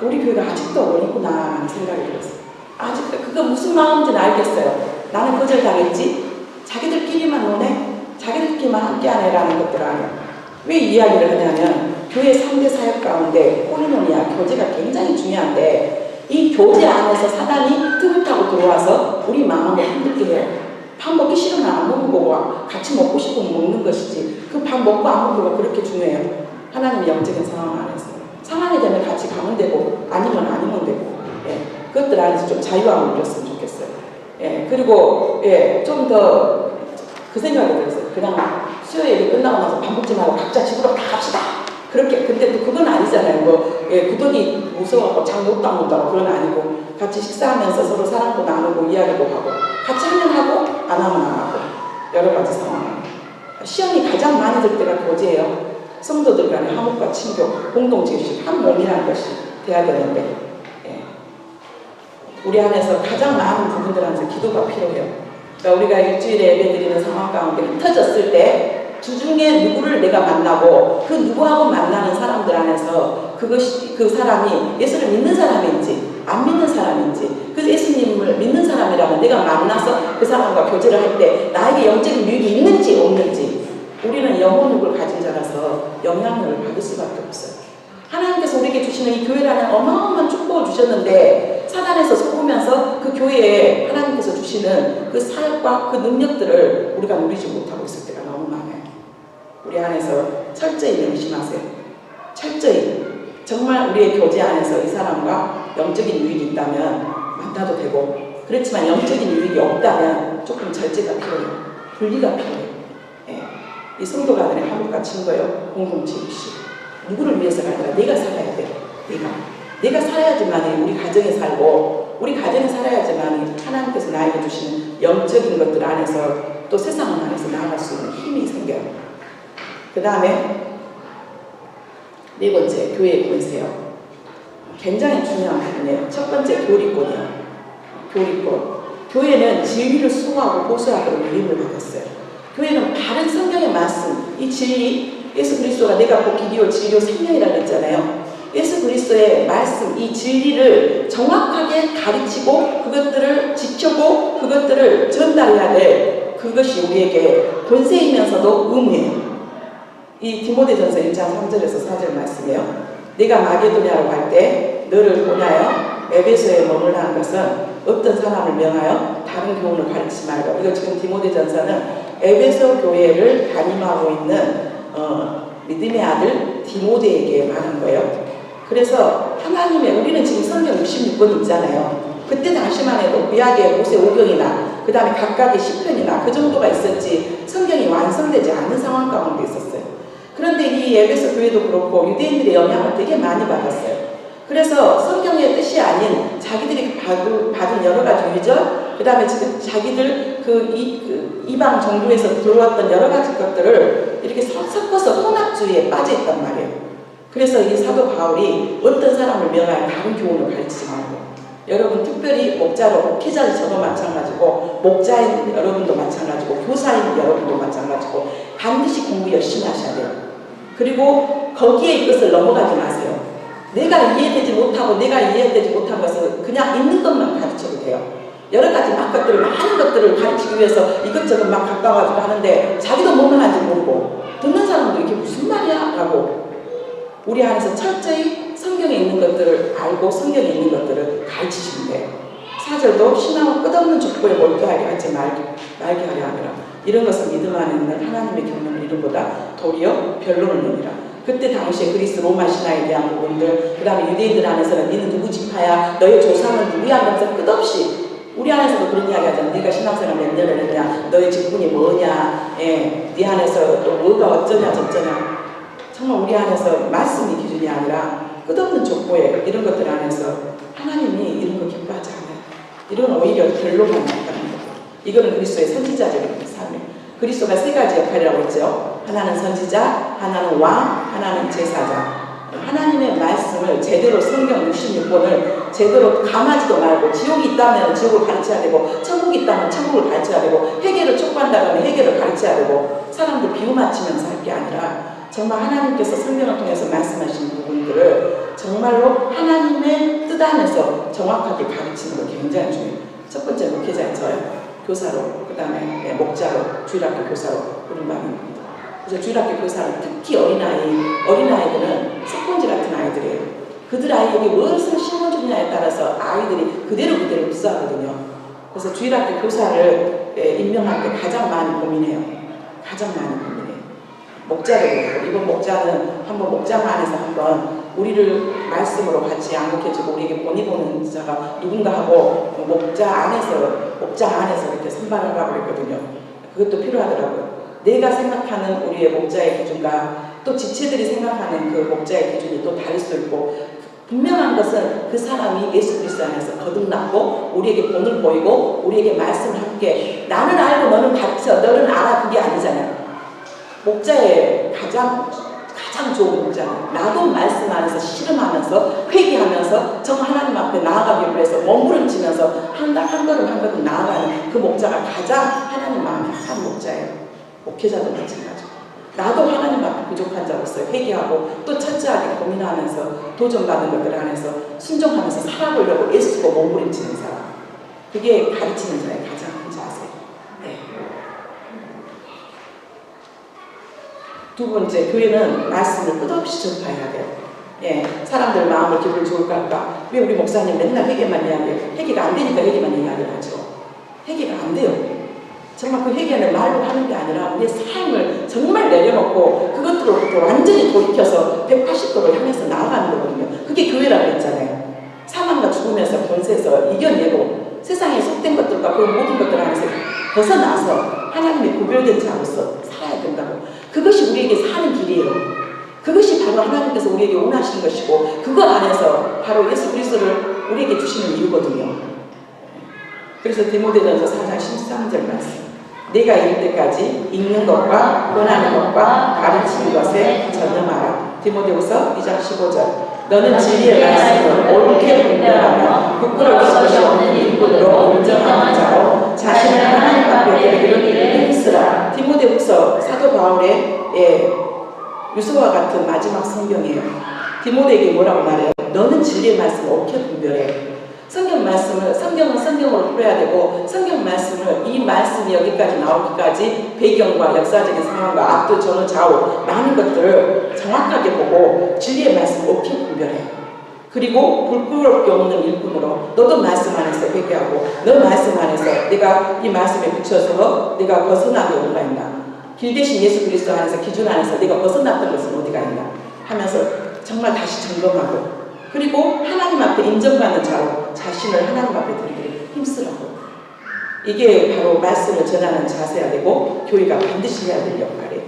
우리 교회가 아직도 어리구나 하는 생각이 들었어요. 아직도 그거 무슨 마음인지는 알겠어요. 나는 거절당했지? 자기들끼리만 노네? 자기들끼리만 함께하네라는 것들 아니에요. 왜 이 이야기를 하냐면 교회 3대 사역 가운데 코리노니아 교제가 굉장히 중요한데 이 교제 안에서 사단이 틈을 타고 들어와서 우리 마음을 힘들게 해요. 밥 먹기 싫으면 안 먹는 거고 같이 먹고 싶으면 먹는 것이지 그 밥 먹고 안 먹는 거가 그렇게 중요해요. 하나님의 영적인 상황 안에서 상황이 되면 같이 가면 되고 아니면 되고 그것들 안에서 좀 자유함을 누렸으면 좋겠어요. 그리고 좀 더 그 생각이 들었어요. 그냥 수요일이 끝나고 나서 밥 먹지 말고 각자 집으로 다 갑시다. 그렇게 근데 또 그건 아니잖아요. 구덩이 무서워하고 장욕도 안 온다고 그건 아니고 같이 식사하면서 서로 사랑도 나누고 이야기도 하고 같이 하면 하고 안 하면 안 하고 여러 가지 상황. 시험이 가장 많이 들 때가 교제예요. 성도들 간의 화목과 친교, 공동체식 한 몸이라는 것이 돼야 되는데 우리 안에서 가장 많은 부분들 안에서 기도가 필요해요. 그러니까 우리가 일주일에 예배드리는 상황 가운데 흩어졌을 때 주중에 누구를 내가 만나고 그 누구하고 만나는 사람들 안에서 그 사람이 예수를 믿는 사람인지 안 믿는 사람인지 그 예수님을 믿는 사람이라면 내가 만나서 그 사람과 교제를 할 때 나에게 영적인 유익이 있는지 없는지 우리는 영혼력을 가진 자라서 영향력을 받을 수밖에 없어요. 하나님께서 우리에게 주시는 이 교회라는 어마어마한 축복을 주셨는데 사단에서 속으면서 그 교회에 하나님께서 주시는 그 사역과 그 능력들을 우리가 누리지 못하고 있을 때가 너무 많아요. 우리 안에서 철저히 명심하세요. 철저히 정말 우리의 교제 안에서 이 사람과 영적인 유익이 있다면 만나도 되고 그렇지만 영적인 유익이 없다면 조금 절제가 필요해요. 분리가 필요해요. 이 성도가 간의 화목과 친구요 공동체이시 누구를 위해서가 아니라 내가 살아야 돼. 내가 살아야지만 우리 가정에 살고 우리 가정에 살아야지만 하나님께서 나에게 주시는 영적인 것들 안에서 또 세상 안에서 나아갈 수 있는 힘이 생겨요. 그 다음에 네 번째 교회의 권세요. 굉장히 중요한 부분이에요. 첫 번째 교리권이요. 교리권. 교회는 진리를 수호하고 보수하도록 위임을 받았어요. 교회는 바른 성경의 말씀, 이 진리 예수 그리스도가 내가 곧 길이요 진리요 생명이라고 했잖아요. 예수 그리스도의 말씀, 이 진리를 정확하게 가르치고 그것들을 지켜고 그것들을 전달해야 될 그것이 우리에게 권세이면서도 의무예요. 이 디모데전서 1장 3절에서 4절 말씀이에요. 내가 마게도냐로 갈 때 너를 보내어 에베소에 머물라는 것은 어떤 사람을 명하여 다른 교훈을 가르치지 말고, 이거 지금 디모데전서는 에베소 교회를 담임하고 있는 믿음의 아들 디모데에게 말한 거예요. 그래서 하나님의, 우리는 지금 성경 66권 있잖아요. 그때 당시만 해도 구약의 모세 오경이나 그 다음에 각각의 시편이나 그 정도가 있었지 성경이 완성되지 않는 상황 가운데 있었어요. 그런데 이 에베소 교회도 그렇고 유대인들의 영향을 되게 많이 받았어요. 그래서 성경의 뜻이 아닌 자기들이 받은 여러 가지 유전, 그 다음에 자기들 이방 정부에서 들어왔던 여러 가지 것들을 이렇게 섞어서 혼합주의에 빠져있단 말이에요. 그래서 이 사도 바울이 어떤 사람을 명하여 다른 교훈을 가르치지 말고, 여러분 특별히 목자로, 목회자는 저도 마찬가지고 목자인 여러분도 마찬가지고 교사인 여러분도 마찬가지고 반드시 공부 열심히 하셔야 돼요. 그리고 거기에 이것을 넘어가지 마세요. 내가 이해되지 못하고 내가 이해되지 못한 것은 그냥 있는 것만 가르쳐도 돼요. 여러 가지 막 것들을, 많은 것들을 가르치기 위해서 이것저것 막 가까워가지고 하는데 자기도 뭔 말인지 모르고 듣는 사람도 이게 무슨 말이야? 라고 우리 안에서 철저히 성경에 있는 것들을 알고 성경에 있는 것들을 가르치시면 돼요. 4절도 신앙은 끝없는 족보에 몰두하게 하지 말게 하려 하니라. 이런 것은 믿음 안에 있는 하나님의 경륜을 이름보다 도리어 변론을 내니라. 그때 당시에 그리스 로마 신화에 대한 부분들, 그 다음에 유대인들 안에서는 니는 누구 지파야, 너의 조상은 누구야 하면서 끝없이 우리 안에서도 그런 이야기 하잖아. 네가 신앙생활 몇 년을 했냐, 너의 직분이 뭐냐, 네 안에서 또 뭐가 어쩌냐 저쩌냐. 정말 우리 안에서 말씀이 기준이 아니라 끝없는 족보에 이런 것들 안에서 하나님이 이런 거 기뻐하지 않아요. 이런 오히려 결론만 나타나는 거예요. 이거는 그리스도의 선지자적인 삶이에요. 그리스도가 세 가지 역할이라고 했죠. 하나는 선지자, 하나는 왕, 하나는 제사자. 하나님의 말씀을 제대로 성경 66권을 제대로 감하지도 말고, 지옥이 있다면 지옥을 가르쳐야 되고 천국이 있다면 천국을 가르쳐야 되고 회개를 촉구한다면 회개를 가르쳐야 되고, 사람들 비유 맞추면서 할 게 아니라 정말 하나님께서 성경을 통해서 말씀하신 부분들을 정말로 하나님의 뜻 안에서 정확하게 가르치는 거 굉장히 중요해요. 첫 번째 목회자인 저요. 교사로, 그 다음에 목자로, 주일학교 교사로 부름받는 겁니다. 그래서 주일학교 교사는 특히 어린아이들은 스폰지 같은 아이들이에요. 그들 아이에게 무엇을 심어주느냐에 따라서 아이들이 그대로 흡수하거든요. 그래서 주일학교 교사를 임명할 때 가장 많이 고민해요. 가장 많이 고민해요. 목자를 그렇고, 이번 목자는 한번 목장 안에서 한번 우리를 말씀으로 같이 양육해주고 우리에게 본이 보는 자가 누군가 하고 목장 안에서 이렇게 선발을 하라고 했거든요. 그것도 필요하더라고요. 내가 생각하는 우리의 목자의 기준과 또 지체들이 생각하는 그 목자의 기준이 또 다를 수 있고, 분명한 것은 그 사람이 예수 그리스도 안에서 거듭났고 우리에게 본을 보이고 우리에게 말씀을 함께, 나는 알고 너는 가르쳐 너는 알아, 그게 아니잖아요. 목자의 가장 좋은 목자는 나도 말씀 안에서 씨름하면서 회개하면서 정 하나님 앞에 나아가기 위해서 몸부림치면서 한 걸음 한 걸음 나아가는 그 목자가 가장 하나님 마음에 합한 목자예요. 목회자도 마찬가지고, 나도 하나님 앞에 부족한 자로서 회개하고 또 철저하게 고민하면서 도전받은 것들 안에서 순종하면서 살아보려고 애쓰고 몸부림치는 사람, 그게 가르치는 자의 가장 큰 자세. 네. 두 번째, 교회는 말씀을 끝없이 전파해야 돼요. 예, 사람들 마음을 기분 좋을까 할까? 왜 우리 목사님 맨날 회개만 이야기해요? 회개가 안 되니까 회개만 이야기를 하죠. 회개가 안 돼요. 정말 그 회개는 말로 하는 게 아니라 우리의 삶을 정말 내려놓고 그것들로부터 완전히 돌이켜서 180도로 향해서 나아가는 거거든요. 그게 교회라고 했잖아요. 사망과 죽음에서 권세에서 이겨내고 세상에 속된 것들과 그 모든 것들 안에서 벗어나서 하나님의 구별된 자로서 살아야 된다고. 그것이 우리에게 사는 길이에요. 그것이 바로 하나님께서 우리에게 원하시는 것이고, 그거 안에서 바로 예수 그리스도를 우리에게 주시는 이유거든요. 그래서 디모데전서 4장 13절 말씀, 내가 이를 때까지 읽는 것과 권하는 것과 가르치는 것에 전념하라. 디모데후서 2장 15절, 너는 진리의 말씀을 옳게 분별하며 부끄러울 것이 없는 일꾼으로 인정하는 자로 자신을 하나님 앞에 드리기를 힘쓰라. 디모데후서 사도 바울의 유서와 같은 마지막 성경이에요. 디모데에게 뭐라고 말해요? 너는 진리의 말씀을 옳게 분별해. 성경 말씀을, 성경은 성경으로 풀어야 되고, 성경 말씀을, 이 말씀이 여기까지 나오기까지 배경과 역사적인 상황과 앞뒤, 전후, 좌우 많은 것들을 정확하게 보고 진리의 말씀을 옳게 분별해. 그리고 불끄럽게 없는 일꾼으로 너도 말씀 안에서 회개하고, 너 말씀 안에서 내가 이 말씀에 붙여서 내가 벗어나게 뭐가 있나, 길 대신 예수 그리스도 안에서 기준 안에서 내가 벗어났던 것은 어디가 있나 하면서 정말 다시 점검하고, 그리고 하나님 앞에 인정받는 자로 자신을 하나님 앞에 드리기를 힘쓰라고. 이게 바로 말씀을 전하는 자세야 되고 교회가 반드시 해야 될 역할이에요.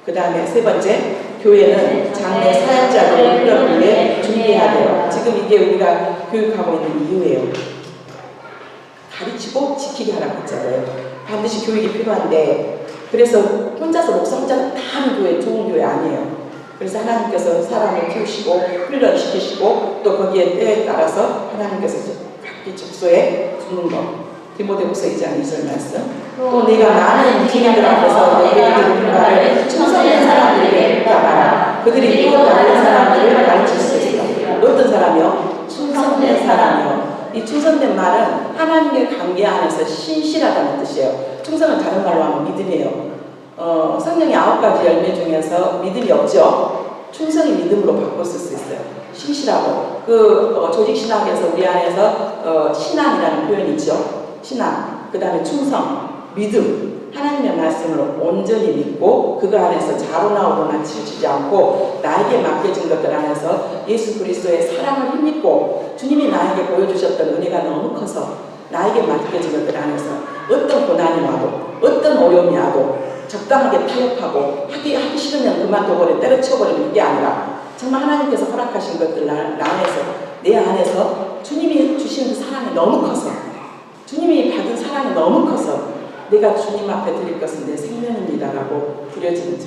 그 다음에 세 번째, 교회는 장래 사역자들의 훈련을 위해 준비해야 돼요. 지금 이게 우리가 교육하고 있는 이유예요. 가르치고 지키게 하라고 했잖아요. 반드시 교육이 필요한데, 그래서 혼자서 목사 혼자 다 하는 교회, 좋은 교회 아니에요. 그래서 하나님께서 사람을 키우시고 훈련시키시고 또 거기에 때에 따라서 하나님께서 각기 적소에 두는 것. 디모데후서 2장 2절 말씀. 또 네가 많은 기민들 앞에서 너희에게 이르는 말을 충성된 사람들에게 묻다마라. 그들이 또 다른 사람들을 가르칠 수 있다. 어떤 사람이요? 충성된 사람이요. 이 충성된 말은 하나님의 관계 안에서 신실하다는 뜻이에요. 충성은 다른 말로 하면 믿음이에요. 성령의 9가지 열매 중에서 믿음이 없죠. 충성이 믿음으로 바꿨을 수 있어요. 신실하고. 조직신학에서 우리 안에서 신앙이라는 표현이 있죠. 신앙, 그 다음에 충성, 믿음, 하나님의 말씀을 온전히 믿고 그거 안에서 자로 나오거나 치우치지 않고 나에게 맡겨진 것들 안에서 예수 그리스도의 사랑을 힘입고 주님이 나에게 보여주셨던 은혜가 너무 커서 나에게 맡겨진 것들 안에서 어떤 고난이 와도 어떤 어려움이 와도 적당하게 타협하고 하기 싫으면 그만둬버려 때려쳐버리는 그게 아니라 정말 하나님께서 허락하신 것들 내 안에서 주님이 주신 그 사랑이 너무 커서, 주님이 받은 사랑이 너무 커서 내가 주님 앞에 드릴 것은 내 생명입니다 라고 드려지는 자.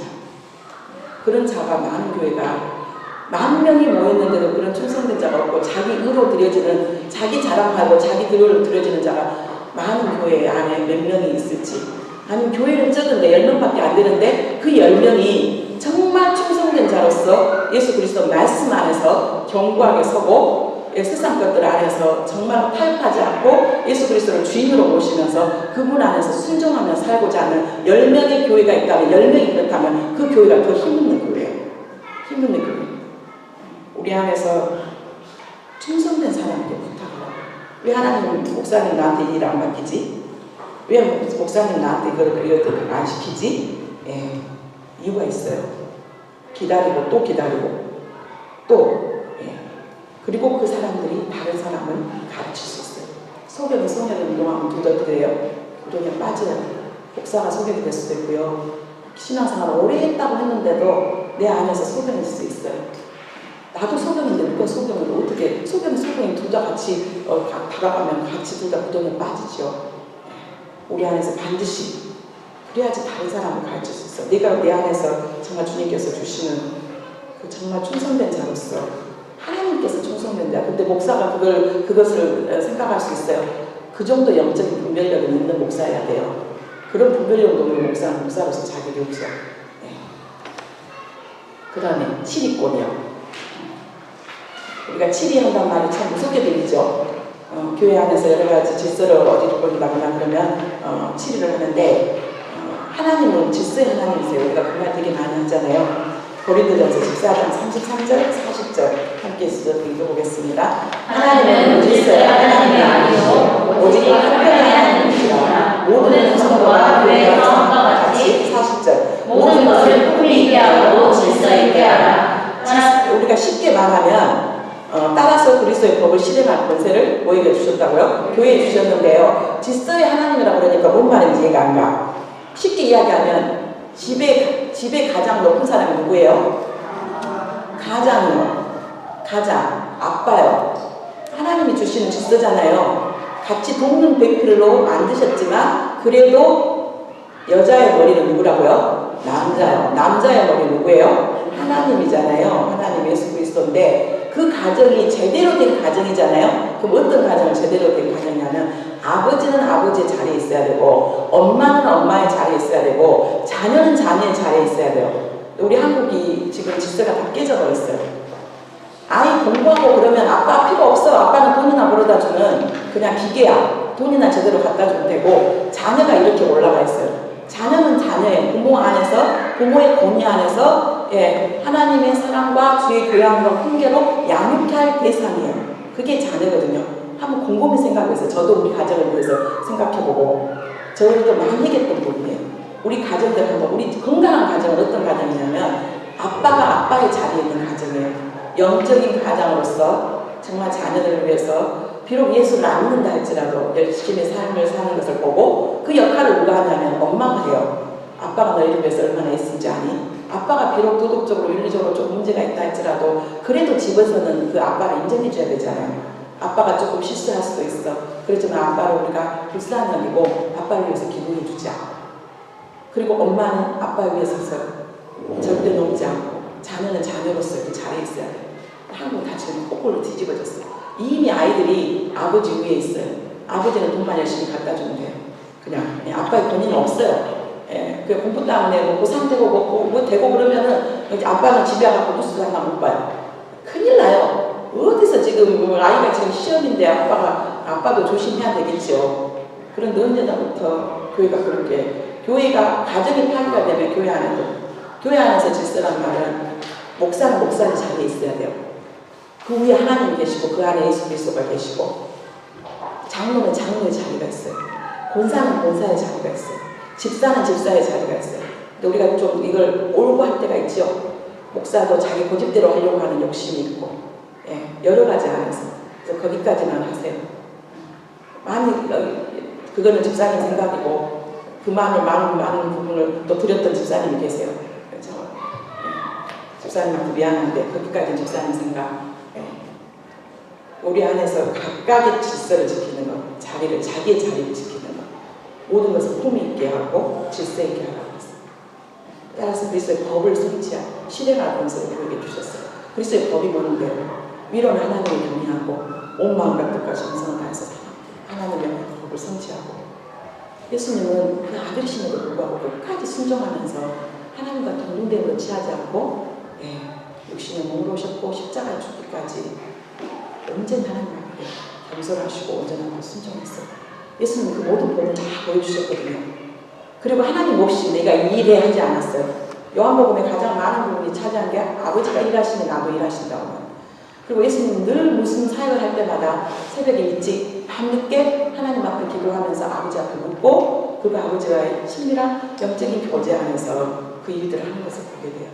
그런 자가 많은 교회가 만 명이 모였는데도 그런 충성된 자가 없고 자기 의로 드려지는, 자기 자랑하고 자기 의로 드려지는 자가 많은 교회 안에 몇 명이 있을지, 아니면 교회는 적은데 10명밖에 안 되는데 그 10명이 정말 충성된 자로서 예수 그리스도 말씀 안에서 견고하게 서고 세상 것들 안에서 정말 타협하지 않고 예수 그리스도를 주인으로 모시면서 그분 안에서 순종하며 살고자 하는 10명의 교회가 있다면, 10명이 그렇다면 그 교회가 더 힘있는 교회예요. 힘있는 교회. 우리 안에서 충성된 사람에게 부탁하라. 왜 하나님 목사님 나한테 일 안 맡기지? 왜 목사님 나한테 이걸 안 시키지? 예, 이유가 있어요. 기다리고 또 기다리고 또, 예. 그리고 그 사람들이 다른 사람을 가르칠 수 있어요. 소경이 소년을 이동하면 도덕이래요. 도덕에 빠져요. 목사가 소경이 될 수도 있고요. 신앙생활을 오래 했다고 했는데도 내 안에서 소경일 수 있어요. 나도 소경인데 누가 소경을 어떻게, 소경이 둘 다 같이 다가가면 같이 둘 다 구덩이에 빠지죠. 우리 안에서 반드시 그래야지 다른 사람을 가르칠 수 있어. 내가 내 안에서 정말 주님께서 주시는 그 정말 충성된 자로서 하나님께서 충성된 자. 근데 목사가 그것을 생각할 수 있어요. 그 정도 영적인 분별력이 있는 목사여야 돼요. 그런 분별력을 놓는 목사는 목사로서 자격이 없죠. 네. 그 다음에 치리권이요. 우리가 치리한단 말이 참 무섭게 들리죠. 교회 안에서 여러 가지 질서를 어지럽힌다거나 그러면 치리를 하는데 하나님은 질서의 하나님이세요. 우리가 그 말 되게 많이 하잖아요. 고린도전서 14장 33절 40절 함께 읽어보겠습니다. 하나님은 질서의 하나님이 아니요 오직 화평의 하나님이시라. 모든 성도가 교회의 성과 같이 40절 모든 것을 품위 있게 하고 질서 있게 하라. 우리가 쉽게 말하면 따라서 그리스도의 법을 실행할 권세를 뭐에게 주셨다고요? 교회에 주셨는데요. 질서의 하나님이라고 그러니까 뭔 말인지 이해가 안 가. 쉽게 이야기하면 집에 가장 높은 사람이 누구예요? 가장이요. 가장, 아빠요. 하나님이 주시는 질서잖아요. 같이 돕는 배필로 만드셨지만 그래도 여자의 머리는 누구라고요? 남자요. 남자의 머리 누구예요? 하나님이잖아요. 하나님 예수 그리스도인데 그 가정이 제대로 된 가정이잖아요. 그럼 어떤 가정을 제대로 된 가정이냐면 아버지는 아버지의 자리에 있어야 되고 엄마는 엄마의 자리에 있어야 되고 자녀는 자녀의 자리에 있어야 돼요. 우리 한국이 지금 질서가 다 깨져버렸어요. 아빠는 공부하고 그러면 아빠 필요 없어. 아빠는 돈이나 벌어다 주는 그냥 기계야. 돈이나 제대로 갖다 주면 되고, 자녀가 이렇게 올라가 있어요. 자녀는 자녀의 부모 안에서, 부모의 권위 안에서 하나님의 사랑과 주의 교양과 훈계로 양육해야 할 대상이에요. 그게 자녀거든요. 한번 곰곰이 생각해서 저도 우리 가정을 위해서 생각해보고 저희도 많이 얘기했던 부분이에요. 우리 가정들 한번, 우리 건강한 가정은 어떤 가정이냐면 아빠가 아빠의 자리에 있는 가정이에요. 영적인 가장으로서 정말 자녀들을 위해서 비록 예수를 안 믿는다 할지라도 열심히 삶을 사는 것을 보고 그 역할을 누가 하냐면 엄마가 해요. 아빠가 너희를 위해서 얼마나 애쓴지 아니? 아빠가 비록 도덕적으로 윤리적으로 좀 문제가 있다 할지라도 그래도 집에서는 그 아빠를 인정해 줘야 되잖아요. 아빠가 조금 실수할 수도 있어. 그렇지만 아빠를 우리가 불쌍히 여기고 아빠를 위해서 기도해 주자. 그리고 엄마는 아빠를 위해서 절대 녹지 않고 자녀는 자녀로서 이렇게 자리에 있어야 돼요. 한국은 다 지금 거꾸로 뒤집어졌어요. 이미 아이들이 아버지 위에 있어요. 아버지는 돈만 열심히 갖다 주면 돼요. 그냥 아빠의 권위는 없어요. 그 공부 때문에 고3 되고 뭐 되고 그러면은 아빠는 집에 가고 뉴스 하나 못 봐요. 큰일 나요. 어디서 지금 아이가 지금 시험인데 아빠도 조심해야 되겠죠. 그런데 언제부터 교회가 그렇게 교회가 가정이 파괴가 되면 교회 안에서 질서란 말은 목사는 목사의 자리에 있어야 돼요. 그 위에 하나님 계시고 그 안에 예수 그리스도가 계시고 장로는 장로의 자리가 있어요. 권사는 권사의 자리가 있어요. 집사는 집사의 자리가 있어요. 근데 우리가 좀 이걸 옳고 할 때가 있죠. 목사도 자기 고집대로 하려고 하는 욕심이 있고 여러 가지 안에서 그래서 거기까지만 하세요. 많이 그거는 집사님 생각이고 그 마음에 많은 부분을 또 드렸던 집사님이 계세요. 그렇죠? 집사님한테 미안한데 거기까지는 집사님 생각. 우리 안에서 각각의 질서를 지키는 것, 자기의 자리를 지키는 것, 모든 것을 품위 있게 하고 질서 있게 하라고 했어요. 따라서 그리스도의 법을 성취한 실행할 권세를 우리에게 주셨어요. 그리스도의 법이 뭔데요? 위로는 하나님을 경외하고 온 마음과 뜻과 정성을 다해서 하나님의 법을 성취하고, 예수님은 그 아들이심에도 불구하고 끝까지 순종하면서 하나님과 동등됨을 취하지 않고 육신의 몸으로 오셨고 십자가에 죽기까지 언제나 하나님 앞에 겸손하시고 온전하고 순종했어요. 예수님은 그 모든 법을 다 보여주셨거든요. 그리고 하나님 없이 내가 이 일을 하지 않았어요. 요한복음에 가장 많은 부분이 차지한 게 아버지가 일하시니 나도 일하신다고. 그리고 예수님은 늘 무슨 사역을 할 때마다 새벽에 일찍 밤늦게 하나님 앞에 기도하면서 아버지 앞에 묻고 그리고 아버지와의 친밀한 영적인 교제 안에서 그 일들을 하는 것을 보게 돼요.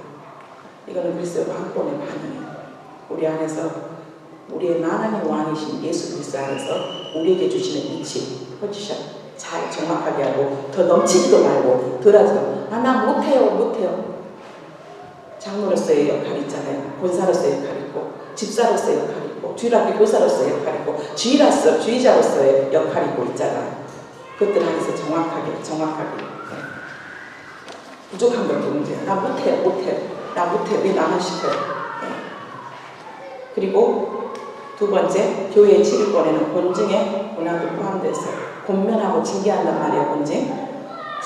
이거는 그리스도의 왕권의 반응이에요. 우리 안에서 우리의 만왕의 왕이신 예수 그리스도 안에서 우리에게 주시는 위치, 포지션 잘 정확하게 하고 더 넘치지도 말고 덜하지도 나 못해요. 장로로서의 역할이 있잖아요. 권사로서의 역할이 있고 집사로서의 역할이 있고 주일학교 교사로서의 역할이 있고 주의자로서의 역할이 있고 있잖아요. 그것들 안에서 정확하게 부족한 걸 보면 돼요. 나 못해요. 왜 나만 시켜요. 그리고 두 번째, 교회의 치료권에는 본증의 고난도 포함되어 있어요. 권면하고 징계한단 말이에요. 본증.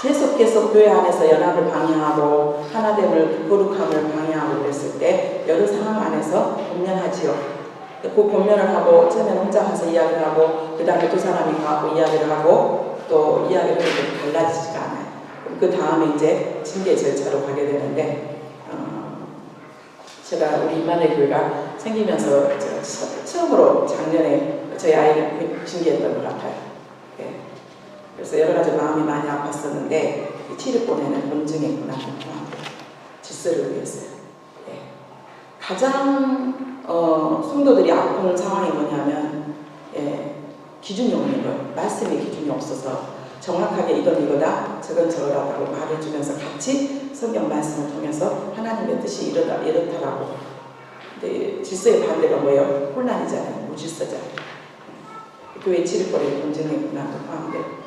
계속 교회 안에서 연합을 방해하고 하나됨을 거룩함을 방해하고 그랬을 때 여러 상황 안에서 권면하지요. 그 권면을 하고 처음에는 혼자 가서 이야기를 하고 그 다음에 두 사람이 가고 이야기를 하고 또 이야기를 해도 달라지지가 않아요. 그 다음에 이제 징계 절차로 가게 되는데 제가 우리 임마누엘 교회가 생기면서 제가 처음으로 작년에 저희 아이를 징계했던 것 같아요. 그래서 여러 가지 마음이 많이 아팠었는데 치료권에는 본증의 고난을 포함해요. 질서를 위해서요. 가장 성도들이 아픈 상황이 뭐냐면 기준이 없는 거예요. 말씀의 기준이 없어서 정확하게 이건 이거다 저건 저거라고 말해주면서 같이 성경 말씀을 통해서 하나님의 뜻이 이렇다라고. 근데 질서의 반대가 뭐예요? 혼란이잖아요. 무질서잖아요. 교회 치료권의 본증의 고난도 포함돼요.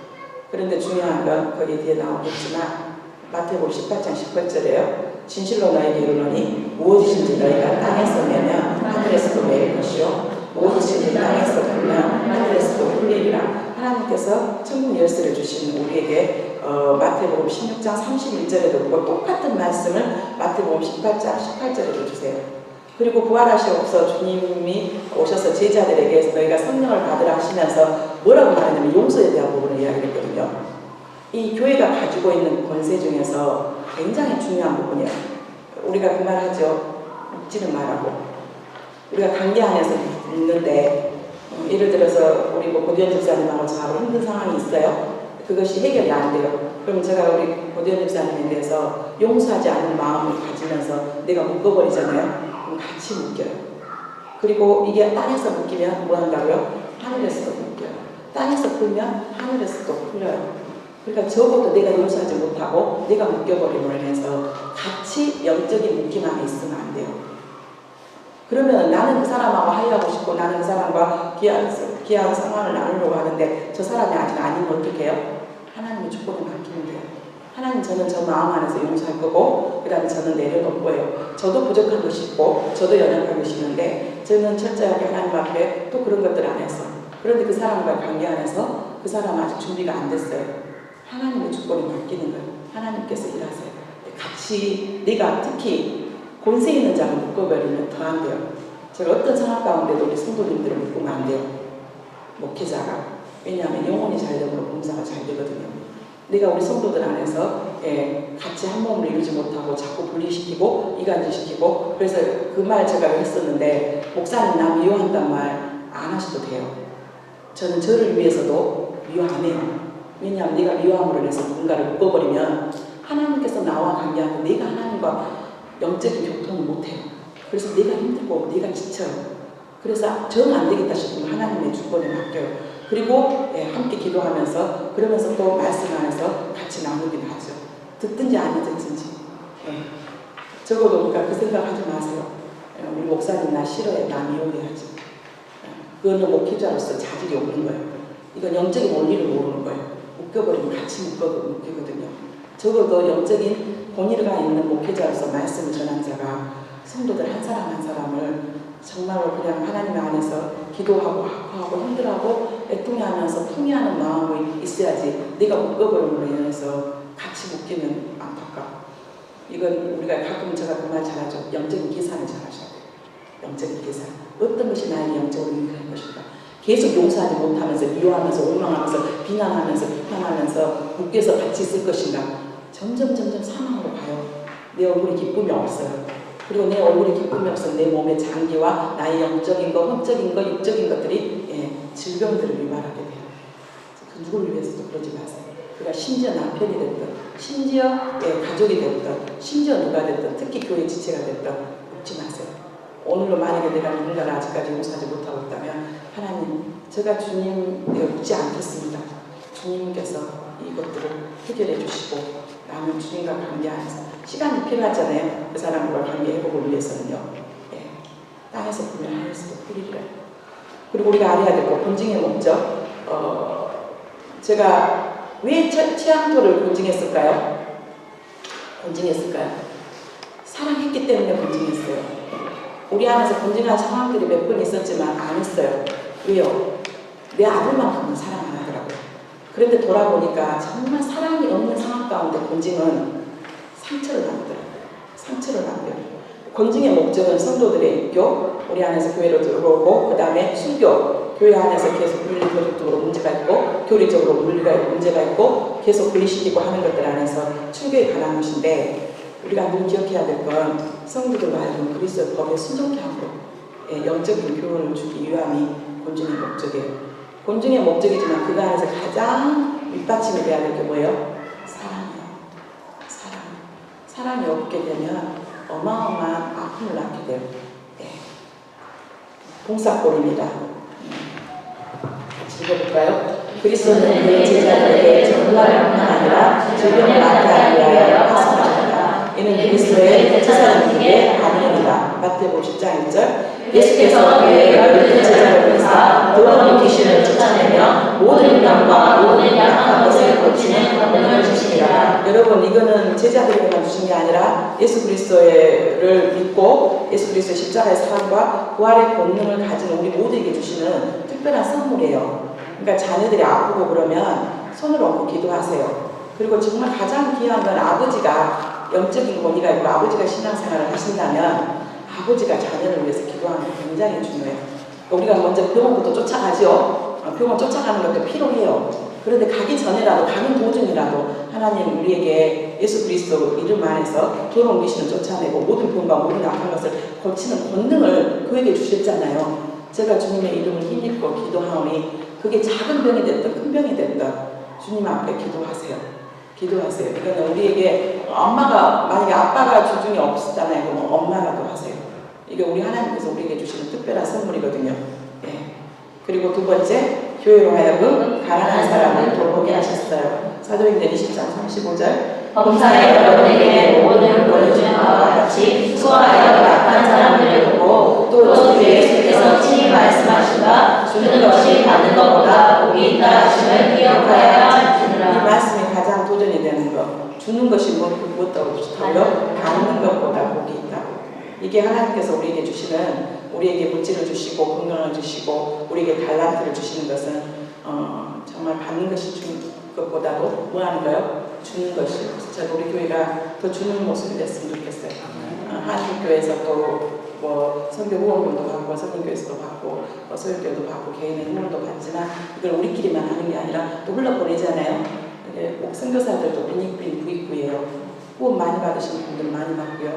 그런데 중요한 건 거기 뒤에 나오겠지만 마태복음 18장 18절에요. 진실로 너희에게 이르노니 무엇이든지 너희가 땅에서 내면 하늘에서도 매일 것이요 무엇이든지 땅에서 풀면 하늘에서도 풀리리라. 하나님께서 천국 열쇠를 주신 우리에게 마태복음 16장 31절에도 그거 똑같은 말씀을 마태복음 18장 18절에도 주세요. 그리고 부활하시옵소서 주님이 오셔서 제자들에게 너희가 성령을 받으라 하시면서 뭐라고 말하냐면 용서에 대한 부분을 이야기했거든요. 이 교회가 가지고 있는 권세 중에서 굉장히 중요한 부분이에요. 우리가 그 말 하죠. 묵지는 말하고. 우리가 관계 안에서 있는데 예를 들어서 우리 고대현 집사님하고 저하고 힘든 상황이 있어요. 그것이 해결이 안 돼요. 그럼 제가 우리 고대현 집사님에 대해서 용서하지 않는 마음을 가지면서 내가 묶어버리잖아요. 그럼 같이 묶여요. 그리고 이게 땅에서 묶이면 뭐 한다고요? 하늘에서도 묶여요. 땅에서 풀면 하늘에서도 풀려요. 그러니까 적어도 내가 용서하지 못하고 내가 묶여버림으로 해서 같이 영적인 묶임 안에 있으면 안 돼요. 그러면 나는 그 사람하고 하려고 싶고 나는 그 사람과 귀한 상황을 나누려고 하는데 저 사람이 아직 아니면 어떻게 해요? 하나님의 조건을 맡기면 돼요. 하나님 저는 저 마음 안에서 용서할 거고 그 다음에 저는 내려놓을 거예요. 저도 부족한 것이 있고 저도 연약한 것이 있는데 저는 철저하게 하나님 앞에 또 그런 것들 안 해서 그런데 그 사람과의 관계 안에서 그 사람 아직 준비가 안 됐어요. 하나님의 주권을 맡기는 거예요. 하나님께서 일하세요. 같이 네가 특히 권세 있는 자를 묶어버리면 더 안 돼요. 제가 어떤 상황 가운데도 우리 성도님들을 묶으면 안 돼요. 목회자가. 왜냐하면 영혼이 잘 되므로 봉사가 잘 되거든요. 내가 우리 성도들 안에서 같이 한 몸을 이루지 못하고 자꾸 분리시키고 이간질시키고 그래서 그 말 제가 했었는데 목사님 나 미워한단 말 안 하셔도 돼요. 저는 저를 위해서도 미워 안 해요. 왜냐하면 내가 미워함으로 인해서 누군가를 묶어버리면 하나님께서 나와 관계하는데 내가 하나님과 영적인 교통을 못해요. 그래서 내가 힘들고 내가 지쳐요. 그래서 정 안 되겠다 싶으면 하나님의 주권에 맡겨요. 그리고 함께 기도하면서 그러면서 또 말씀하면서 같이 나누긴 하죠. 듣든지 안 듣든지. 적어도 그러니까 그 생각하지 마세요. 우리 목사님 나 싫어해. 나 미워해야지. 그거는 목회자로서 자질이 없는 거예요. 이건 영적인 원리를 모르는 거예요. 묶여버리면 같이 묶이거든요. 적어도 영적인 권위가 있는 목회자로서 말씀을 전한 자가 성도들 한 사람 한 사람을 정말로 그냥 하나님 안에서 기도하고 아파하고 힘들어하고 애통해하면서 통해하는 마음이 있어야지 내가 묶어버림으로 인해서 같이 묶이면 안타까워. 이건 우리가 가끔 제가 그 말 잘하죠. 영적인 계산을 잘 하셔야 돼요. 영적인 계산. 어떤 것이 나에게 영적으로 유익할 것인가. 계속 용서하지 못하면서 미워하면서 원망하면서 비난하면서 비판하면서 묶여서 같이 있을 것인가. 점점 사망으로 가요. 내 얼굴에 기쁨이 없어요. 그리고 내 얼굴에 기쁨이 없어 내 몸의 장기와 나의 영적인 것, 험적인 것, 육적인 것들이 질병들을 유발하게 돼요. 그 누구를 위해서도 그러지 마세요. 그러니까 심지어 남편이 됐든 심지어 가족이 됐든 심지어 누가 됐든 특히 교회 지체가 됐든 묶지 마세요. 오늘로 만약에 내가 누군가를 아직까지 용서하지 못하고 있다면 하나님 제가 주님 내가 묻지 않겠습니다. 주님께서 이것들을 해결해 주시고 나는 주님과 관계 안에서 시간이 필요하잖아요. 그 사람과 관계 회복을 위해서는요. 땅에서 보면 하늘에서도 뿌리리라. 그리고 우리가 알아야 될 거 본증의 목적. 제가 왜 최양토를 본증했을까요? 본증했을까요? 사랑했기 때문에 본증했어요. 우리 안에서 본증한 상황들이 몇 번 있었지만 안 했어요. 왜요? 내 아들만큼은 사랑 안 하더라고요. 그런데 돌아보니까 정말 사랑이 없는 상황 가운데 본증은 상처를 남더라고요. 상처를 남겨요. 본증의 목적은 성도들의 입교, 우리 안에서 교회로 들어오고 그 다음에 순교, 교회 안에서 계속 물리교육적으로 문제가 있고 교리적으로 문제가 있고 계속 분리시키고 하는 것들 안에서 출교에 관한 것인데 우리가 늘 기억해야 될 건 성도들과 하여금 그리스도의 법에 순종케 함으로 영적인 교훈을 주기 위함이 본증의 목적이에요. 본증의 목적이지만 그 안에서 가장 밑받침이 돼야 될 게 뭐예요? 사랑이에요. 사랑이 없게 되면 어마어마한 아픔을 낳게 돼요. 봉사골입니다. 같이 읽어볼까요? 그리스도는 그의 제자들에게 전도하뿐만 아니라 질병을 낫게 하기 위하여 하사하셨다. 이는 그리스도의 제자들에게 아니니라. 마태복음 10장 1절. 예수께서 그의 12 제자를 보내사 놀라운 귀신을 쫓아내며 모든 병과 모든 약한 것을 고치는 권능을 주시니라. 여러분 이거는 제자들에게만 주신 게 아니라 예수 그리스도를 믿고 예수 그리스도의 십자가의 사랑과 부활의 권능을 가진 우리 모두에게 주시는 특별한 선물이에요. 그러니까 자녀들이 아프고 그러면 손을 얹고 기도하세요. 그리고 정말 가장 귀한 건 아버지가 영적인 권위가 있고 아버지가 신앙생활을 하신다면 아버지가 자녀를 위해서 기도하는 게 굉장히 중요해요. 우리가 먼저 병원부터 쫓아가죠. 병원 쫓아가는 것도 필요해요. 그런데 가기 전에라도 가는 도중이라도 하나님 우리에게 예수 그리스도 이름 안에서 돌아온 귀신을 쫓아내고 모든 병과 모든 악한 것을 고치는 권능을 그에게 주셨잖아요. 제가 주님의 이름을 힘입고 기도하오니 그게 작은 병이 됐든 큰 병이 됐든 주님 앞에 기도하세요. 기도하세요. 그러니까 우리에게 만약에 아빠가 주중에 없었잖아요. 그럼 엄마라도 하세요. 이게 우리 하나님께서 우리에게 주시는 특별한 선물이거든요. 예. 그리고 두 번째, 교회로 하여금 가난한 사람을 돌보게 하셨어요. 사도행전 20장 35절. 범사에 여러분에게 모든 보여준 바와 같이 수고하여 약한 사람들을 보고 또 주 예수께서 친히 말씀하시다 주는 것이 받는 것보다 복이 있다 하심을 기억하여야 할지니라. 이 말씀이 가장 도전이 되는 것. 주는 것이 무엇보다 좋다고요? 받는 것보다 복이 있다고. 이게 하나님께서 우리에게 주시는, 우리에게 물질을 주시고 건강을 주시고 우리에게 달란트를 주시는 것은 정말 받는 것이 주는 것보다도 뭐 하는 거요? 주는 것이. 그래서 우리 교회가 더 주는 모습이 됐으면 좋겠어요. 한국교회에서 또 뭐 선교 후원금도 받고 선교교회에서도 받고 소유교도 받고 개인의 후원도 받지만 이걸 우리끼리만 하는 게 아니라 또 흘러보내잖아요. 꼭 선교사들도 빈익빈 부익부예요. 후원 많이 받으시는 분들 많이 받고요.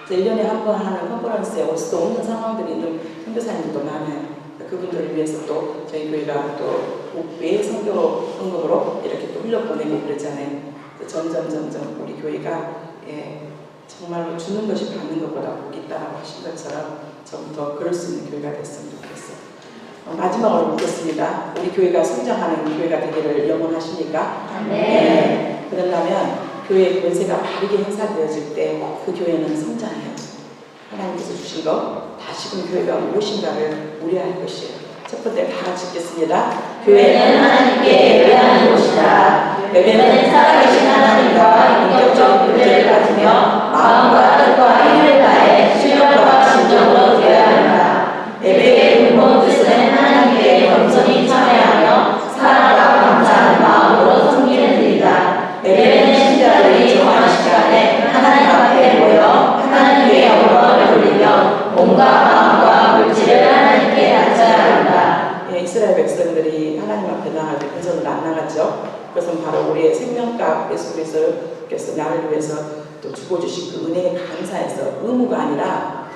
1년에 한 번 하는 컨퍼런스에 올 수도 없는 상황들이 있는 선교사님들도 많아요. 그분들을 위해서 또 저희 교회가 또 외 선교 헌금으로 이렇게 또 흘려보내고 그러잖아요. 점점 우리 교회가 정말로 주는 것이 받는 것보다 복이 있다라고 하신 것처럼 좀 더 그럴 수 있는 교회가 됐으면 좋겠어요. 마지막으로 묻겠습니다. 우리 교회가 성장하는 교회가 되기를 영원하십니까? 네. 그런다면 교회의 권세가 바르게 행사되어질 때 그 교회는 성장해요. 하나님께서 주신 것 다시금 교회가 무엇인가를 우려할 것이에요. 첫 번째 다 같이 읽겠습니다. 교회는 하나님께 예배하는 곳이다. 예배는 살아계신 하나님과 인격적 교제를 가지며 마음과 뜻과 힘을 다해 신령과 진정으로 되어야 한다. 예배의 근본 뜻은 하나님께 겸손히 참여하며 사랑과 감사하는 마음으로 섬기는 일이다. 예배는 신자들이 정한 시간에 하나님 앞에 모여 하나님의 영광을 돌리며 몸과 마음과 물질을 하나님께 바쳐야 한다. 이스라엘 백성들이 하나님 앞에 나갈 때 근성으로 안 나갔죠. 그것은 바로 우리의 생명값 예수 그리스도께서 나를 위해서 또 주고 주신 그 은혜에 감사해서, 의무가 아니라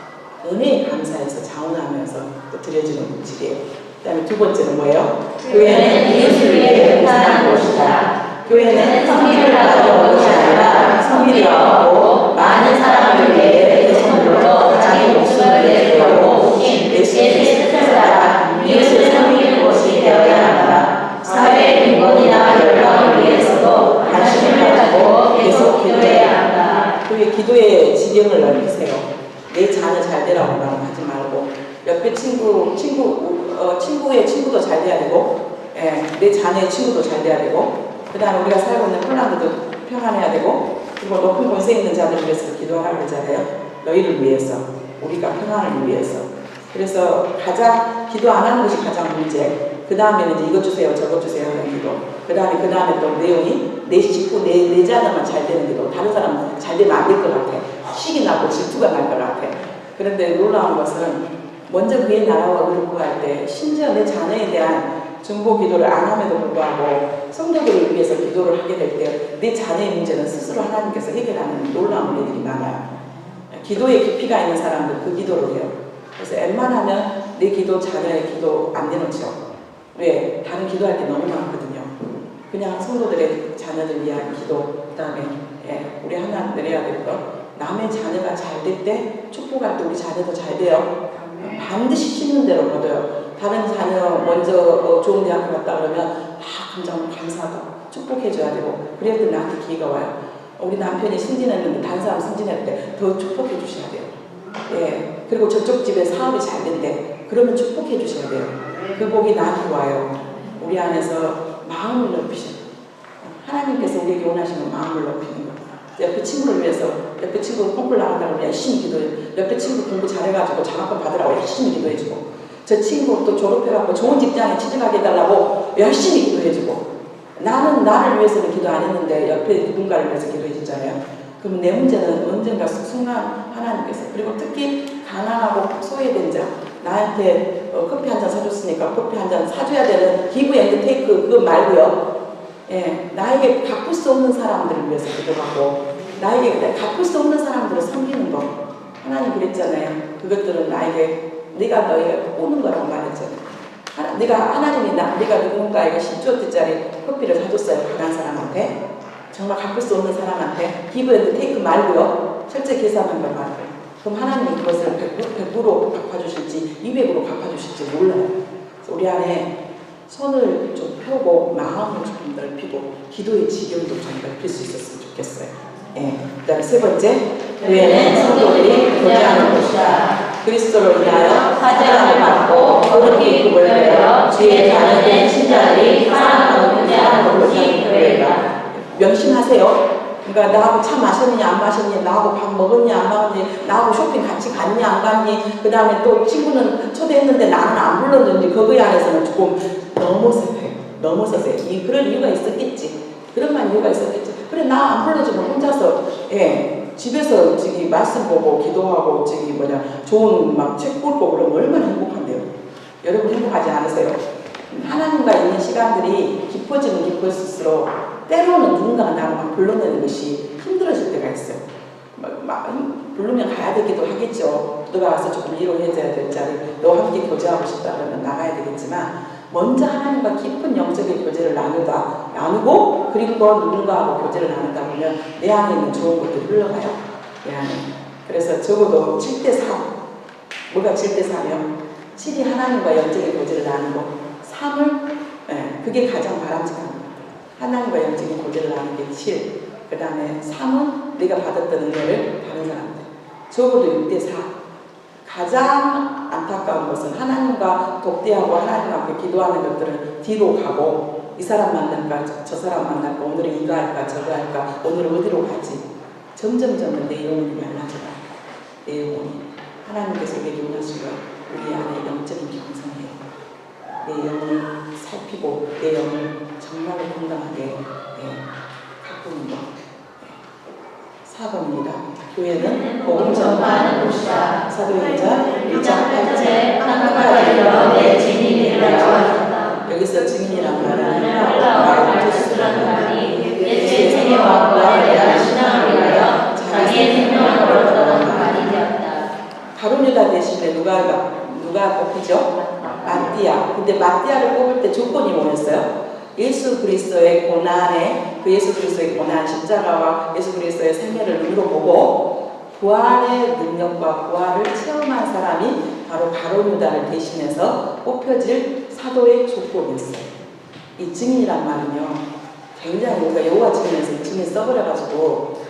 은혜에 감사해서 자원하면서 또 드려지는 물질이에요. 그 다음에 두 번째는 뭐예요? 교회는 이웃을 위해 봉사하는 곳이다. 교회는 성의를 가져온 것이 아니라 성의를 얻고 많은 사람을 위해 그 손으로 자기 목숨을 내주려고 오신 예수의 뜻을 따라 이웃을 섬기는 곳이 되어야 한다. 사회의 빈곤이나 열방을 위해서도 관심을 가지고 계속 기도해야 한다. 교회 기도의 지경을 넓히세요. 내 자녀 잘 되라고 말하지 말고 옆에 친구의 친구도 잘 돼야 되고, 내 자녀의 친구도 잘 돼야 되고, 그 다음에 우리가 살고 있는 폴란드도 평안해야 되고, 그리고 높은 권세 있는 자들을 위해서 기도하라고 그러잖아요. 너희를 위해서, 우리가 평안을 위해서. 그래서 가장 기도 안 하는 것이 가장 문제. 그 다음에는 이제 이것 주세요, 저것 주세요 하는 기도. 그 다음에 또 내용이 내 식구, 내 자녀만 잘 되는 기도. 다른 사람은 잘 되면 안 될 것 같아. 식이 나고 질투가 날 것 같아. 그런데 놀라운 것은 먼저 그의 나라와 그를 구할 때 심지어 내 자녀에 대한 중보 기도를 안 함에도 불구하고 성도들을 위해서 기도를 하게 될 때 내 자녀의 문제는 스스로 하나님께서 해결하는 놀라운 일들이 많아요. 기도에 깊이가 있는 사람들 그 기도를 해요. 그래서 웬만하면 내 기도, 자녀의 기도 안 내놓죠. 왜? 다른 기도할 때 너무 많거든요. 그냥 성도들의 자녀들 위한 기도, 그 다음에 우리 하나 내려야 될 것. 남의 자녀가 잘 될 때 축복할 때 우리 자녀도 잘 돼요. 반드시 씻는 대로 거둬요. 다른 자녀 먼저 좋은 대학교 갔다 그러면 감사하다. 축복해줘야 되고 그래야 또 나한테 기회가 와요. 우리 남편이 승진했는데 다른 사람 승진할 때 더 축복해 주셔야 돼요. 그리고 저쪽 집에 사업이 잘 된대. 그러면 축복해 주셔야 돼요. 그 복이 나한테 와요. 우리 안에서 마음을 높이셔. 하나님께서 우리에게 원하시는 마음을 높이는 거. 옆에 친구를 위해서, 옆에 친구 콩쿨 나간다고 열심히 기도해. 옆에 친구 공부 잘해가지고 장학금 받으라고 열심히 기도해주고, 저 친구 또 졸업해갖고 좋은 직장에 취직하게 해달라고 열심히 기도해주고, 나는 나를 위해서는 기도 안 했는데 옆에 누군가를 위해서 기도해주잖아요. 그러면 내 문제는 언젠가 순간 하나님께서, 그리고 특히 가난하고 소외된 자, 나한테 커피 한 잔 사줬으니까 커피 한 잔 사줘야 되는 기브 앤드 테이크 그거 말고요. 예, 나에게 갚을 수 없는 사람들을 위해서 기도하고, 나에게 갚을 수 없는 사람들을 섬기는 거. 하나님 그랬잖아요. 그것들은 나에게, 네가 너에게 오는 거라고 말했잖아요. 네가 하나님이 네가 누군가에게 10조짜리 커피를 사줬어요. 가난한 사람한테. 정말 갚을 수 없는 사람한테. 기브 앤드 테이크 말고요. 실제 계산한 걸 말고요. 그럼 하나님이 그것을 100% 갚아주실지 200으로 갚아주실지 몰라요. 그래서 우리 안에 손을 좀 펴고 마음을 좀 넓히고 기도의 지경도 좀 넓힐 수 있었으면 좋겠어요. 예. 그 다음에 세 번째, 교회는 성도들이 교제하는 곳이다. 그리스도로 인하여 사랑을 받고 거룩히 복을 배워 주의 자녀된 신자들이 사랑하고 교제하는 곳이 교회다. 명심하세요. 그러니까 나하고 차 마셨니 안 마셨니, 나하고 밥 먹었니 안 먹었니, 나하고 쇼핑 같이 갔니 안 갔니, 그 다음에 또 친구는 초대했는데 나는 안 불렀는지, 거기에 안에서는 조금 넘어서세요. 그런 이유가 있었겠지. 그런 이유가 있었겠지. 그래, 나 안 불러주면 혼자서, 예, 집에서 저기 말씀 보고 기도하고 저기 좋은 막 책 읽고 그러면 얼마나 행복한데요. 여러분 행복하지 않으세요? 하나님과 있는 시간들이 깊어지면 깊어질수록 때로는 누군가가 나를 막 불러내는 것이 힘들어질 때가 있어요. 부르면 가야 되기도 하겠죠. 누가 와서 조금 위로해줘야 될 자리, 너와 함께 교제하고 싶다 그러면 나가야 되겠지만, 먼저 하나님과 깊은 영적인 교제를 나누고, 그리고 누군가하고 교제를 나누다 보면 내 안에 있는 좋은 것들이 흘러가요. 내 안에. 그래서 적어도 7대4. 뭐가 7대4면 7이 하나님과 영적인 교제를 나누고, 3을, 예, 그게 가장 바람직한 것 같아요. 하나님과 영적인 교제를 나누는 게 7. 그 다음에 3은 내가 받았던 은혜를 다른 사람들. 적어도 6대4. 가장 안타까운 것은 하나님과 독대하고 하나님과 함께 기도하는 것들은 뒤로 가고, 이 사람 만날까 저 사람 만날까, 오늘은 이거 할까 저거 할까, 오늘은 어디로 가지. 점점 내 영혼이 말라져요. 내 영혼이. 하나님께서 우리에게 원하시고 우리 안에 영적인 경성이에요. 내 영혼을 살피고 내 영혼을 정말로 건강하게 가꾸는 것. 4번입니다. 교회는 복음 전파하는 곳이다. 사도행전 1장 8절 한국까지로 내 증인이 되라고 하셨다. 여기서 증인이란 말은 말을 투수라는 말이 내 생애와 내가 신앙을 위하여 자기의 생명을 걸었다는 말이 되었다. 가룟 유다 대신에 누가 뽑히죠? 마띠아. 근데 마띠아를 뽑을 때 조건이 뭐였어요? 예수 그리스도의 고난에, 그 예수 그리스도의 고난 십자가와 예수 그리스도의 생애를 눈으로 보고 부활의 능력과 부활을 체험한 사람이 바로 가룟 유다를 대신해서 뽑혀질 사도의 조건이었어요. 이 증인이란 말은요, 굉장히 우리가 여호와 증인에서 이 증인 써버려가지고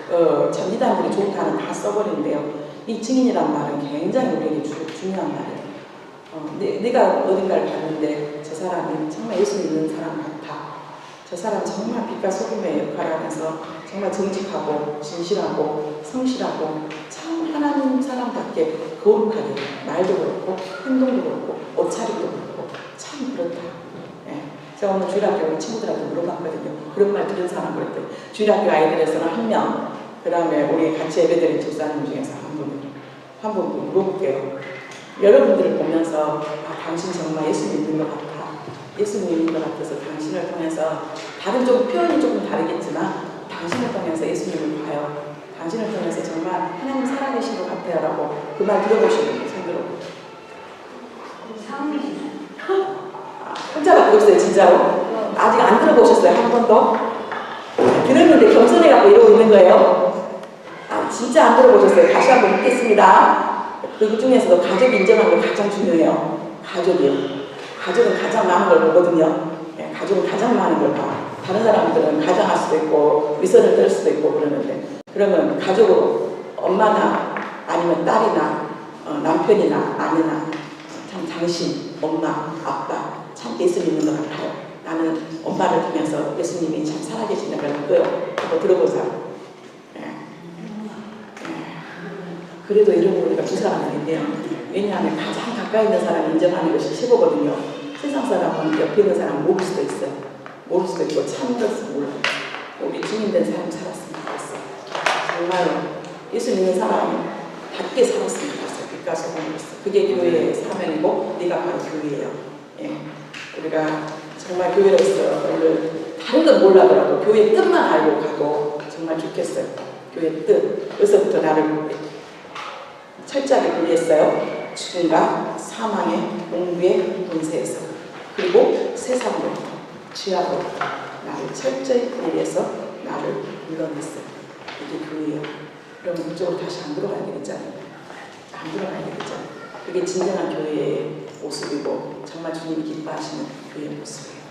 참 이단들이 좋다는 다 써버리는데요. 이 증인이란 말은 굉장히 우리에게 중요한 말이에요. 내가 어딘가를 갔는데 저 사람이 정말 예수 믿는 사람 같아. 저 사람 정말 빛과 소금의 역할을 하면서 정말 정직하고 진실하고 성실하고 참 하나님 사람답게 거룩하게, 말도 그렇고 행동도 그렇고 옷차림도 그렇고 참 그렇다. 예. 제가 오늘 주일학교 우리 친구들한테 물어봤거든요. 그런 말 들은 사람 그랬더니 주일학교 아이들에서는 1명, 그 다음에 우리 같이 예배드린 집사님 중에서 한 분 물어볼게요. 여러분들을 보면서 당신 정말 예수 믿는 것 같아. 예수 믿는 것 같아서 당신을 통해서 다른 좀 표현이 조금 다르겠지만 당신을 통해서 예수님을 봐요. 당신을 통해서 정말 하나님 살아계신 것 같아요 라고 그 말 들어보시는 분 손 들어보세요. 혼자가 들었어요 진짜로? 아직 안 들어보셨어요? 한 번도? 들었는데 겸손해갖고 이러고 있는 거예요? 진짜 안 들어보셨어요? 다시 한번 묻겠습니다. 그 중에서도 가족이 인정하는 게 가장 중요해요. 가족이요. 가족은 가장 많은 걸 보거든요. 예, 가족은 가장 많은 걸 봐. 다른 사람들은 가장할 수도 있고 위선을 떨 수도 있고 그러는데, 그러면 가족으로 엄마나 아니면 딸이나 남편이나 아내나 참 당신, 엄마, 아빠 참 예수 믿는 것 같아요. 나는 엄마를 통해서 예수님이 참 살아계신다 걸 믿어요. 한번 들어보세요. 그래도 이런 우리가 두 사람이 있네요. 왜냐하면 가장 가까이 있는 사람이 인정하는 것이 최고거든요. 세상 사람은 옆에 있는 사람은 모를 수도 있어요. 모를 수도 있고 참 것을 몰라요. 우리 주인된 삶 살았으면 좋겠어요. 정말로 예수 믿는 사람은 답게 살았으면 좋겠어요. 빛과 소금으로서. 그게 교회의 사명이고 네가 바로 교회예요. 예. 우리가 정말 교회로서 오늘 다른 건 몰라더라도 교회 뜻만 알고 가도 정말 좋겠어요. 교회 뜻. 여기서부터 나를 철저하게 분리했어요. 죽음과 사망의 공부의 권세에서, 그리고 세상으로, 죄악으로 나를 철저히 분리해서 나를 물러냈어요. 이게 교회예요. 그러면 그쪽으로 다시 안 들어가야 되겠잖아요. 안 들어가야 되겠잖아요. 그게 진정한 교회의 모습이고 정말 주님이 기뻐하시는 교회의 모습이에요.